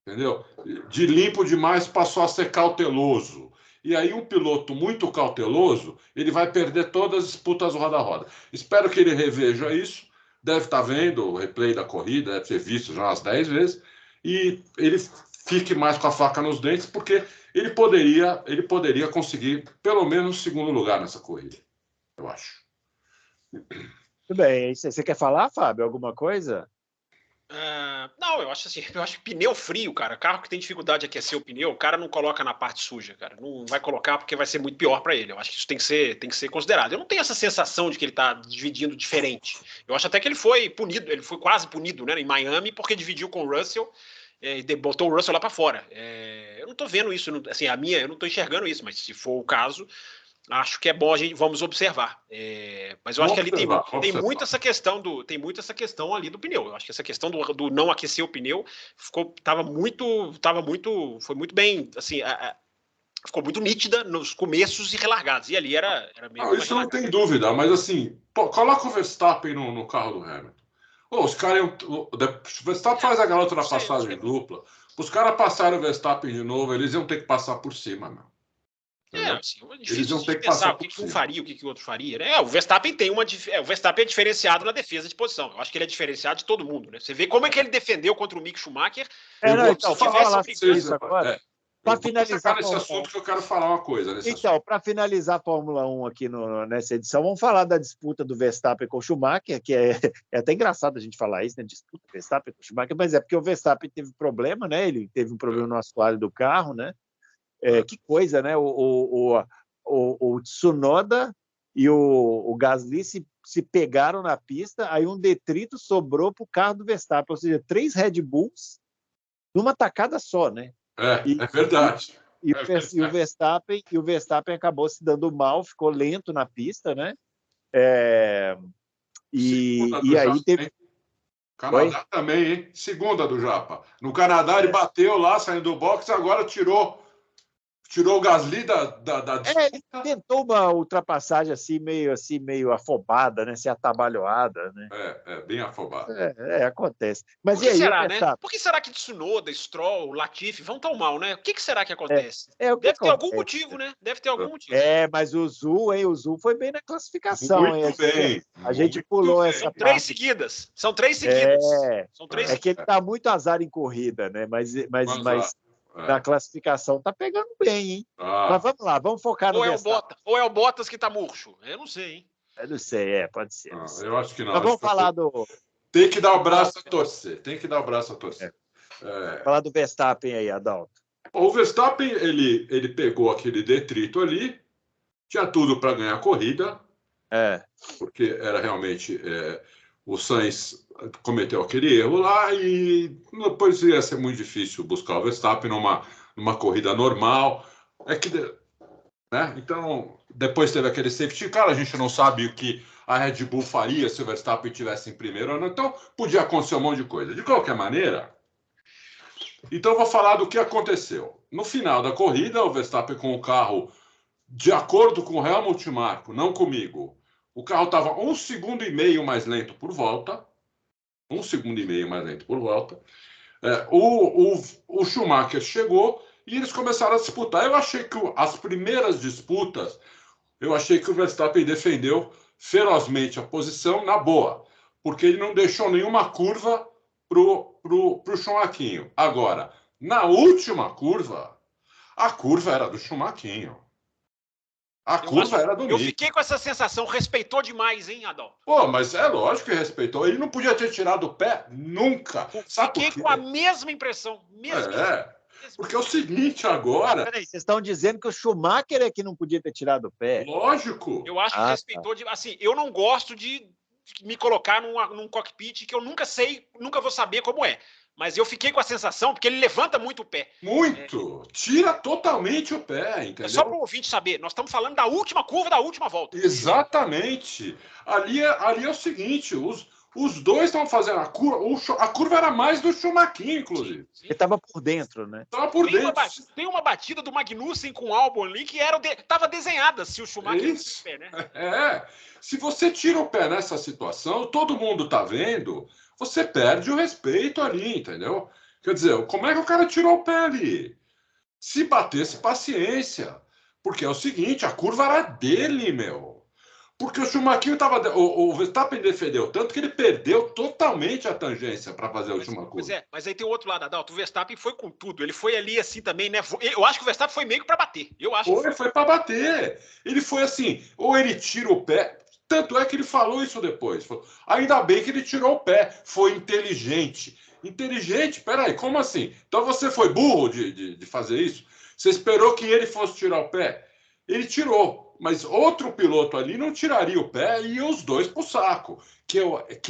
entendeu? De limpo demais passou a ser cauteloso. E aí um piloto muito cauteloso, ele vai perder todas as disputas roda a roda. Espero que ele reveja isso, deve estar vendo o replay da corrida, deve ter visto já umas 10 vezes, e ele fique mais com a faca nos dentes, porque ele poderia conseguir pelo menos segundo lugar nessa corrida, eu acho. Tudo bem. Você quer falar, Fábio, alguma coisa? Não, eu acho que pneu frio, cara, carro que tem dificuldade de aquecer o pneu, o cara não coloca na parte suja, cara, não vai colocar porque vai ser muito pior para ele. Eu acho que isso tem que ser considerado. Eu não tenho essa sensação de que ele tá dividindo diferente. Eu acho até que ele foi punido, ele foi quase punido, né, em Miami, porque dividiu com o Russell e botou o Russell lá para fora. Eu não tô vendo isso, assim, eu não tô enxergando isso, mas se for o caso, acho que é bom vamos observar. Mas eu acho que ali tem muito essa questão ali do pneu. Eu acho que essa questão do não aquecer o pneu foi muito bem, assim, ficou muito nítida nos começos e relargados. E ali era meio. Isso não tem dúvida, mas assim, coloca o Verstappen no carro do Hamilton. Os caras, o Verstappen faz aquela ultrapassagem dupla. Os caras passarem o Verstappen de novo, eles iam ter que passar por cima, meu. Assim, eles vão ter que pensar o que um faria, o que o outro faria, né? O Verstappen o Verstappen é diferenciado na defesa de posição. Eu acho que ele é diferenciado de todo mundo, né? Você vê como é que ele defendeu contra o Mick Schumacher. Então, falar isso agora. Para finalizar nesse assunto que eu quero falar uma coisa. Então, para finalizar a Fórmula 1 aqui nessa edição, vamos falar da disputa do Verstappen com o Schumacher, que é até engraçado a gente falar isso, né? Disputa Verstappen com o Schumacher, mas é porque o Verstappen teve problema, né? Ele teve um problema no assoalho do carro, né? Que coisa, né? O Tsunoda e o Gasly se pegaram na pista, aí um detrito sobrou para o carro do Verstappen, ou seja, 3 Red Bulls numa tacada só, né? É verdade. E o Verstappen acabou se dando mal, ficou lento na pista, né? E aí teve. Canadá também, hein? Segunda do Japa. No Canadá ele bateu lá, saindo do boxe, agora tirou o Gasly da disputa. Ele tentou uma ultrapassagem assim, meio afobada, né? Se atabalhoada, né? Bem afobado. Acontece. Mas Por que e aí, será, né? Por que será que Tsunoda, Stroll, Latifi vão tão mal, né? O que será que acontece? Deve ter algum motivo, né? Deve ter algum motivo. Mas o Zul foi bem na classificação. Muito bem. A gente pulou essa São parte. 3 seguidas. São 3 seguidas. Que ele está muito azar em corrida, né? Mas na classificação tá pegando bem, hein? Mas vamos lá, vamos focar no Verstappen. Ou é o Bottas que tá murcho? Eu não sei, hein? Eu não sei, pode ser. Eu acho que não. Mas vamos falar do... Tem que dar o braço a torcer. Falar do Verstappen aí, Adalto. O Verstappen, ele pegou aquele detrito ali, tinha tudo para ganhar a corrida, porque era realmente... o Sainz cometeu aquele erro lá e depois ia ser muito difícil buscar o Verstappen numa corrida normal. Né? Então, depois teve aquele safety car, a gente não sabe o que a Red Bull faria se o Verstappen estivesse em primeiro ou não, então podia acontecer um monte de coisa. De qualquer maneira, então eu vou falar do que aconteceu. No final da corrida, o Verstappen com o carro, de acordo com o Helmut Marko, não comigo, o carro estava 1,5 segundos mais lento por volta. 1,5 segundos mais lento por volta. O Schumacher chegou e eles começaram a disputar. Eu achei que as primeiras disputas, eu achei que o Verstappen defendeu ferozmente a posição na boa, porque ele não deixou nenhuma curva pro Schumacher. Agora, na última curva, a curva era do Schumacher. A curva era do Nico. Eu fiquei com essa sensação, respeitou demais, hein, Adalto? Mas é lógico que respeitou. Ele não podia ter tirado o pé nunca. Fiquei com a mesma impressão. Porque é o seguinte, agora... Peraí, vocês estão dizendo que o Schumacher é que não podia ter tirado o pé? Lógico. Eu acho que respeitou demais. Assim, eu não gosto de me colocar num cockpit que eu nunca vou saber como é. Mas eu fiquei com a sensação, porque ele levanta muito o pé. Muito! Tira totalmente o pé, entendeu? É só para o ouvinte saber, nós estamos falando da última curva da última volta. Exatamente. Ali é o seguinte, os dois estão fazendo a curva era mais do Schumacher, inclusive. Sim. Ele estava por dentro, né? Estava por dentro. Tem uma batida do Magnussen com o Albon ali que estava desenhada se o Schumacher tivesse o pé, né? Se você tira o pé nessa situação, todo mundo está vendo... Você perde o respeito ali, entendeu? Quer dizer, como é que o cara tirou o pé ali? Se batesse, paciência. Porque é o seguinte, a curva era dele, meu. Porque o Schumacher estava... O Verstappen defendeu tanto que ele perdeu totalmente a tangência para fazer o Schumacher. Mas aí tem o outro lado, Adalto. O Verstappen foi com tudo. Ele foi ali assim também, né? Eu acho que o Verstappen foi meio que para bater. Foi para bater. Ele foi assim, ou ele tira o pé... Tanto é que ele falou isso depois. Falou, ainda bem que ele tirou o pé. Foi inteligente. Inteligente? Peraí, como assim? Então você foi burro de fazer isso? Você esperou que ele fosse tirar o pé? Ele tirou. Mas outro piloto ali não tiraria o pé e ia os dois pro saco. Que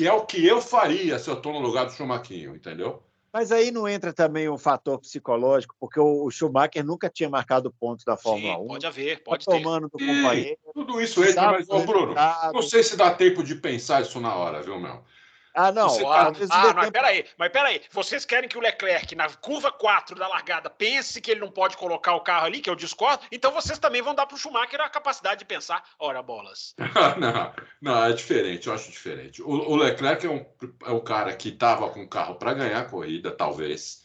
é o que eu faria se eu estou no lugar do Schumacher, entendeu? Mas aí não entra também um fator psicológico, porque o Schumacher nunca tinha marcado pontos da Fórmula 1. Pode haver, pode ter. Tomando do companheiro. Tudo isso entra, mas, Bruno, não sei se dá tempo de pensar isso na hora, viu, meu? Não. Mas peraí. Vocês querem que o Leclerc, na curva 4 da largada, pense que ele não pode colocar o carro ali, que eu discordo? Então vocês também vão dar para o Schumacher a capacidade de pensar, ora bolas. Não, é diferente, eu acho diferente. O Leclerc é um cara que estava com o carro para ganhar a corrida, talvez.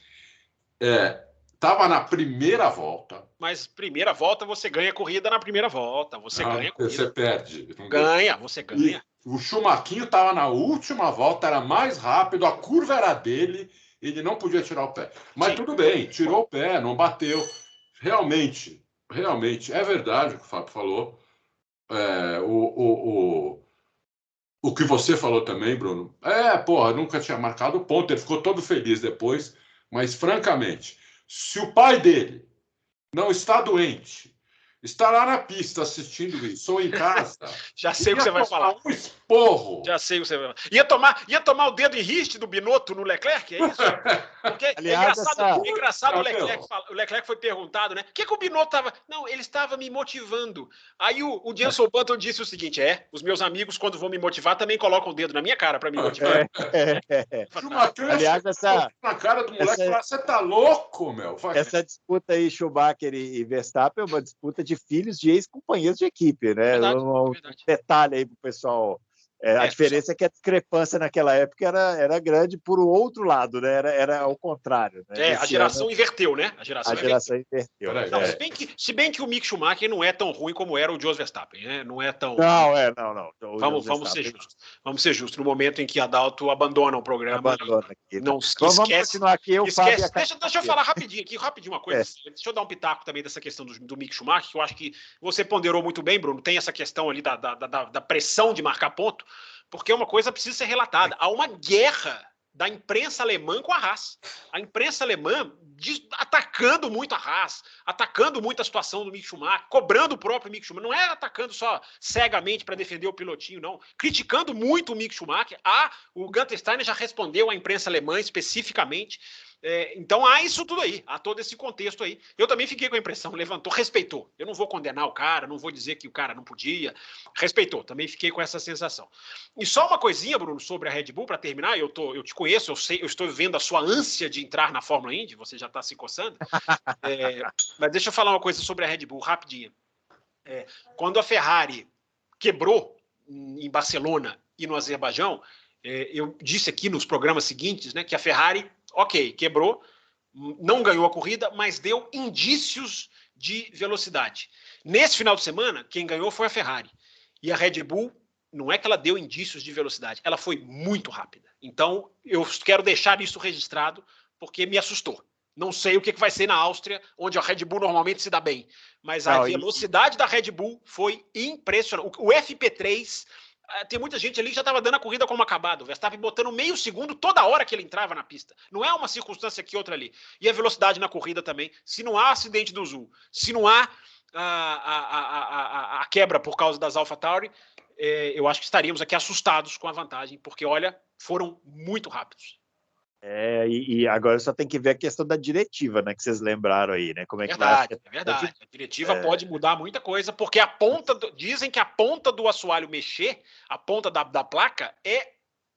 Estava na primeira volta. Mas primeira volta, você ganha a corrida na primeira volta. Você ganha a corrida. Você perde. Você ganha. O Schumacher estava na última volta, era mais rápido, a curva era dele, ele não podia tirar o pé. Mas tudo bem, tirou o pé, não bateu. Realmente, é verdade o que o Fábio falou. O que você falou também, Bruno. Nunca tinha marcado ponto, ele ficou todo feliz depois. Mas, francamente, se o pai dele não está doente, está lá na pista assistindo isso, ou em casa. Já sei o que você vai falar. Um esporro. Já sei o que você vai falar. Ia tomar o dedo em riste do Binotto no Leclerc, é isso? Porque Aliás, é engraçado o Leclerc foi perguntado, né? O que o Binotto estava... Não, ele estava me motivando. Aí o Jenson Button disse o seguinte, os meus amigos, quando vão me motivar, também colocam o dedo na minha cara para me motivar. Aliás, na cara do moleque, você tá louco, meu? Essa disputa aí, Schumacher e Verstappen, é uma disputa de filhos de ex-companheiros de equipe, né? Um detalhe aí para o pessoal. A diferença é que a discrepância naquela época era grande por o outro lado, né? Era ao contrário. Né? A geração inverteu, né? A geração inverteu. Não, se bem que o Mick Schumacher não é tão ruim como era o Jos Verstappen, né? Não é tão... Não. Vamos ser justos. No momento em que Adalto abandona o programa... Aqui, não vamos continuar aqui. Deixa eu falar rapidinho uma coisa. Deixa eu dar um pitaco também dessa questão do Mick Schumacher, que eu acho que você ponderou muito bem, Bruno. Tem essa questão ali da pressão de marcar ponto, porque uma coisa precisa ser relatada. Há uma guerra da imprensa alemã com a Haas. A imprensa alemã atacando muito a Haas, atacando muito a situação do Mick Schumacher, cobrando o próprio Mick Schumacher. Não é atacando só cegamente para defender o pilotinho, não. Criticando muito o Mick Schumacher. O Gunther Steiner já respondeu à imprensa alemã especificamente. Então há isso tudo aí, há todo esse contexto aí. Eu também fiquei com a impressão, respeitou. Eu não vou condenar o cara, não vou dizer que o cara não podia. Respeitou, também fiquei com essa sensação. E só uma coisinha, Bruno, sobre a Red Bull, para terminar. Eu te conheço, eu estou vendo a sua ânsia de entrar na Fórmula Indy, você já está se coçando. Mas deixa eu falar uma coisa sobre a Red Bull, rapidinho. Quando a Ferrari quebrou em Barcelona e no Azerbaijão, eu disse aqui nos programas seguintes, né, que a Ferrari, quebrou, não ganhou a corrida, mas deu indícios de velocidade. Nesse final de semana, quem ganhou foi a Ferrari. E a Red Bull, não é que ela deu indícios de velocidade, ela foi muito rápida. Então, eu quero deixar isso registrado, porque me assustou. Não sei o que vai ser na Áustria, onde a Red Bull normalmente se dá bem. Mas a velocidade da Red Bull foi impressionante. O FP3... Tem muita gente ali que já estava dando a corrida como acabado. O Verstappen botando meio segundo toda hora que ele entrava na pista. Não é uma circunstância aqui, outra ali. E a velocidade na corrida também. Se não há acidente do Zul, se não há a quebra por causa das AlphaTauri, eu acho que estaríamos aqui assustados com a vantagem, porque, olha, foram muito rápidos. E agora só tem que ver a questão da diretiva, né? Que vocês lembraram aí, né? Como é verdade. A diretiva pode mudar muita coisa, porque dizem que a ponta do assoalho mexer, a ponta da placa,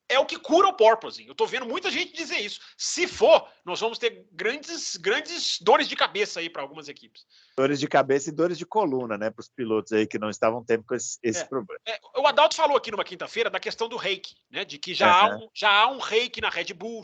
é o que cura o porpoising. Eu tô vendo muita gente dizer isso. Se for, nós vamos ter grandes dores de cabeça aí para algumas equipes. Dores de cabeça e dores de coluna, né? Para os pilotos aí que não estavam tendo com esse problema. O Adalto falou aqui numa quinta-feira da questão do reiki, né? De que já há um reiki na Red Bull,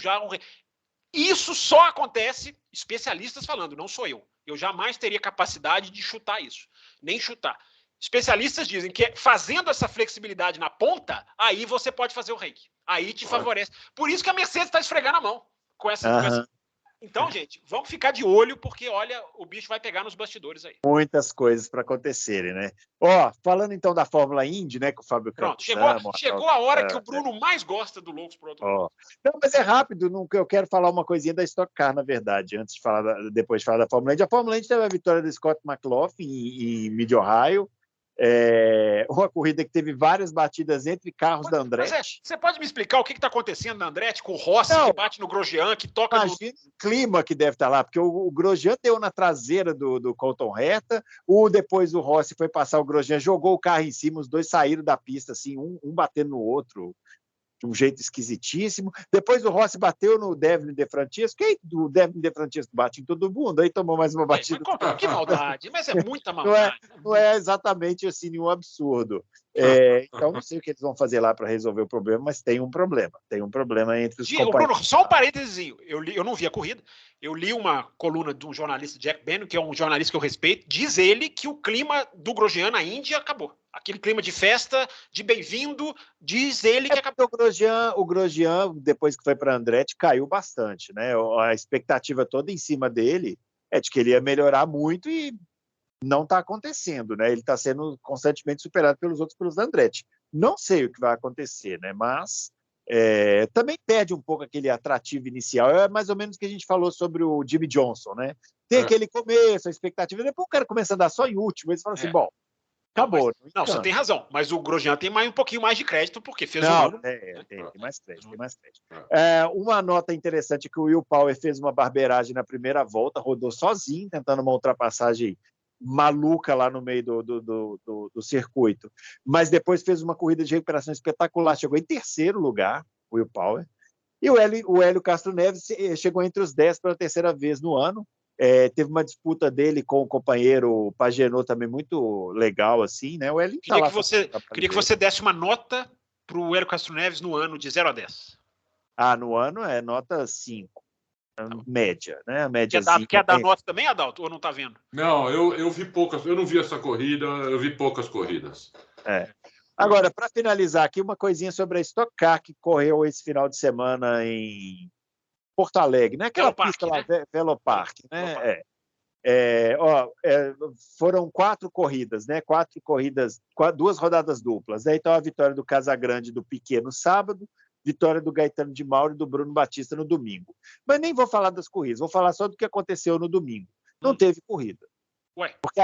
Isso só acontece, especialistas falando, não sou eu. Eu jamais teria capacidade de chutar isso, nem chutar. Especialistas dizem que fazendo essa flexibilidade na ponta, aí você pode fazer o reiki. Aí te favorece. Por isso que a Mercedes está esfregando a mão com essa. Então, gente, vamos ficar de olho, porque, olha, o bicho vai pegar nos bastidores aí. Muitas coisas para acontecerem, né? Falando então da Fórmula Indy, né, com o Fábio Campos. Chegou a hora que o Bruno mais gosta do Loucos por Outro. Não, mas é rápido, eu quero falar uma coisinha da Stock Car, na verdade, depois de falar da Fórmula Indy. A Fórmula Indy teve a vitória do Scott McLaughlin em Mid-Ohio. Uma corrida que teve várias batidas entre carros da Andretti. Você pode me explicar o que está acontecendo na Andretti com o Rossi que bate no Grosjean, que toca Imagina o clima que deve estar lá, porque o Grosjean deu na traseira do Colton Herta, depois o Rossi foi passar, o Grosjean jogou o carro em cima, os dois saíram da pista, assim, um batendo no outro, de um jeito esquisitíssimo. Depois o Rossi bateu no Devlin De Francesco, o Devlin De Francesco bate em todo mundo, aí tomou mais uma batida. Que maldade, mas é muita maldade. Não é exatamente assim nenhum absurdo. Então, não sei o que eles vão fazer lá para resolver o problema, mas tem um problema entre os companheiros. Bruno, só um parênteses, eu não vi a corrida, eu li uma coluna de um jornalista, Jack Benno, que é um jornalista que eu respeito, diz ele que o clima do Grosjean na Índia acabou. Aquele clima de festa, de bem-vindo, diz ele que acabou. O Grosjean, depois que foi para a Andretti, caiu bastante, né? A expectativa toda em cima dele é de que ele ia melhorar muito e não está acontecendo, né? Ele está sendo constantemente superado pelos outros pilotos da Andretti. Não sei o que vai acontecer, né? Mas também perde um pouco aquele atrativo inicial. É mais ou menos o que a gente falou sobre o Jimmy Johnson, né? Tem aquele começo, a expectativa, depois o cara começa a andar só em último, eles falam assim, bom, acabou. Não, você tem razão, mas o Grosjean tem um pouquinho mais de crédito, porque fez um ano. Tem mais crédito, tem mais crédito. Uma nota interessante é que o Will Power fez uma barbeiragem na primeira volta, rodou sozinho, tentando uma ultrapassagem maluca lá no meio do circuito, mas depois fez uma corrida de recuperação espetacular, chegou em terceiro lugar, o Will Power, e o Hélio Castro Neves chegou entre os 10 pela terceira vez no ano. Teve uma disputa dele com o companheiro Pagenot também muito legal, assim, né? O Hélio queria que você desse uma nota para o Hélio Castro Neves no ano de 0 a 10. No ano é nota 5. Média, né? Quer dar nota também, Adalto, ou não está vendo? Não, eu vi poucas, eu não vi essa corrida, eu vi poucas corridas. Agora, para finalizar aqui, uma coisinha sobre a Stock Car que correu esse final de semana em Porto Alegre, né? Aquela pista lá, né? Velopark, né? Foram 4 corridas, né? 2 rodadas duplas. Então, a vitória do Casagrande do Piquet no sábado, vitória do Gaetano de Mauro e do Bruno Batista no domingo. Mas nem vou falar das corridas, vou falar só do que aconteceu no domingo. Não teve corrida. Porque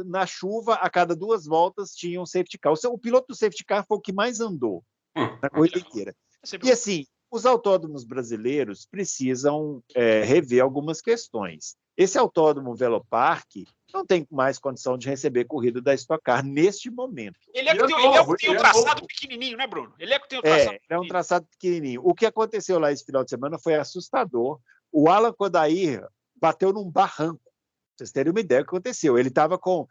na chuva, a cada 2 voltas tinha um safety car. O piloto do safety car foi o que mais andou na corrida inteira. E assim, os autódromos brasileiros precisam rever algumas questões. Esse autódromo Velopark não tem mais condição de receber corrida da Stock Car neste momento. Ele é que tem um traçado pequenininho, né, Bruno? Ele é que tem um traçado é um traçado pequenininho. O que aconteceu lá esse final de semana foi assustador. O Alan Kodair bateu num barranco. Pra vocês terem uma ideia do que aconteceu. Ele estava com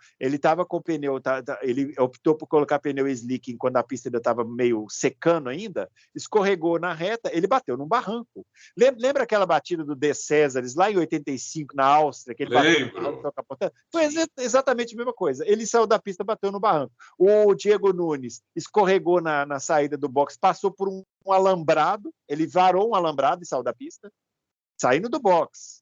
pneu, ele optou por colocar pneu slick quando a pista ainda estava meio secando ainda, escorregou na reta, ele bateu num barranco. Lembra aquela batida do De Césares lá em 85 na Áustria, que ele bateu capotando? Foi exatamente a mesma coisa. Ele saiu da pista, bateu no barranco. O Diego Nunes escorregou na saída do box, passou por um alambrado, ele varou um alambrado e saiu da pista, saindo do box.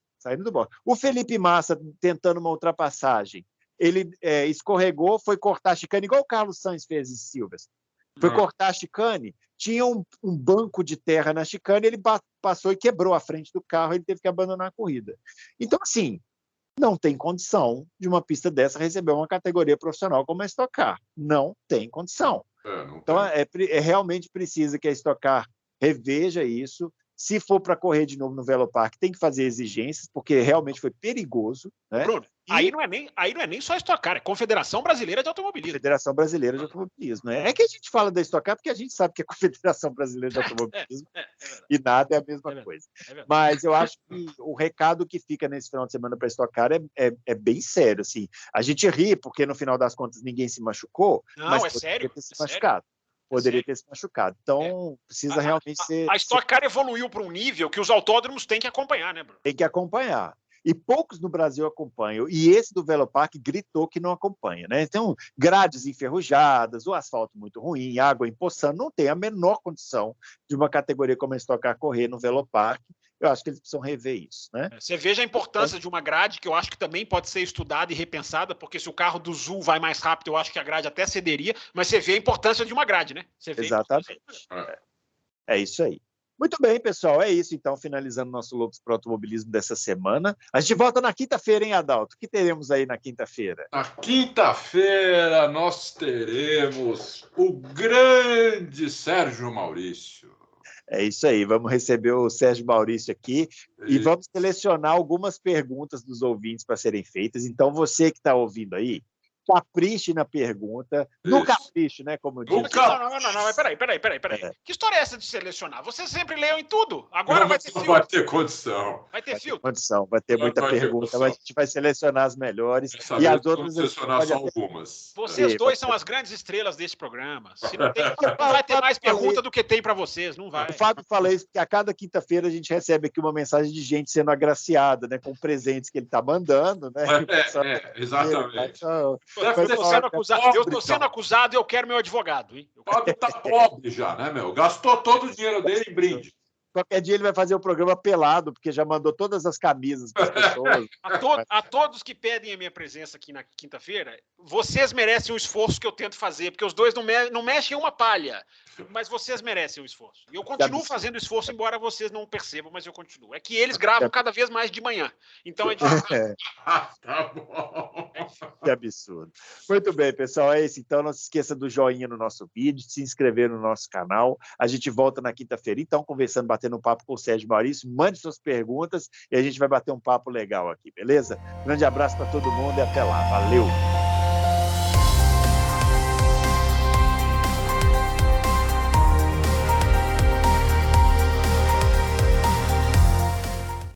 O Felipe Massa, tentando uma ultrapassagem, ele escorregou, foi cortar a chicane, igual o Carlos Sainz fez em Silverstone. Foi cortar a chicane, tinha um banco de terra na chicane, ele passou e quebrou a frente do carro, ele teve que abandonar a corrida. Então, assim, não tem condição de uma pista dessa receber uma categoria profissional como a Stock Car. Não tem condição. Então, realmente precisa que a Stock Car reveja isso. Se for para correr de novo no Velopark, tem que fazer exigências, porque realmente foi perigoso. Né? Bruno, aí não é nem só a Stock Car, é Confederação Brasileira de Automobilismo. Confederação Brasileira de Automobilismo. É que a gente fala da Stock Car porque a gente sabe que é a Confederação Brasileira de Automobilismo e nada é a mesma coisa. Mas eu acho que o recado que fica nesse final de semana para a Stock Car é bem sério. Assim. A gente ri porque, no final das contas, ninguém se machucou, mas poderia ter se machucado. Poderia ter se machucado. Então, precisa realmente ser... A Stock Car evoluiu para um nível que os autódromos têm que acompanhar, né, Bruno? Tem que acompanhar. E poucos no Brasil acompanham. E esse do Velopark gritou que não acompanha. Né? Então, grades enferrujadas, o asfalto muito ruim, água empoçando, não tem a menor condição de uma categoria como a Stock Car correr no Velopark. Eu acho que eles precisam rever isso. Né? Você veja a importância de uma grade, que eu acho que também pode ser estudada e repensada, porque se o carro do Zul vai mais rápido, eu acho que a grade até cederia, mas você vê a importância de uma grade, né? Exatamente. É isso aí. Muito bem, pessoal. É isso, então, finalizando nosso Loucos pro Automobilismo dessa semana. A gente volta na quinta-feira, hein, Adalto? O que teremos aí na quinta-feira? Na quinta-feira nós teremos o grande Sérgio Maurício. É isso aí, vamos receber o Sérgio Maurício aqui e vamos selecionar algumas perguntas dos ouvintes para serem feitas. Então, você que está ouvindo aí, capriche na pergunta. No capricho, né? Como eu disse. Não, mas peraí. Que história é essa de selecionar? Você sempre leu em tudo. Agora vai ter filtro. Vai ter condição. Vai ter filtro. Condição, vai ter muita pergunta, mas a gente vai selecionar as melhores. E as outras selecionar só algumas. Vocês dois são as grandes estrelas desse programa. Se não, não vai ter mais pergunta do que tem para vocês, não vai. O Fábio fala isso porque a cada quinta-feira a gente recebe aqui uma mensagem de gente sendo agraciada, né, com presentes que ele está mandando, né? Exatamente. Eu estou sendo acusado e eu quero meu advogado. Hein? O Fábio está pobre já, né, meu? Gastou todo o dinheiro dele em brinde. Qualquer dia ele vai fazer o programa pelado, porque já mandou todas as camisas para as pessoas. A todos que pedem a minha presença aqui na quinta-feira, vocês merecem o esforço que eu tento fazer, porque os dois não mexem uma palha, mas vocês merecem o esforço. E eu continuo fazendo o esforço, embora vocês não percebam, mas eu continuo. É que eles gravam cada vez mais de manhã, então é difícil. Tá bom. Que absurdo. Muito bem, pessoal, é isso. Então, não se esqueça do joinha no nosso vídeo, de se inscrever no nosso canal. A gente volta na quinta-feira, então, batendo um papo com o Sérgio Maurício. Mande suas perguntas e a gente vai bater um papo legal aqui, beleza? Grande abraço para todo mundo e até lá. Valeu!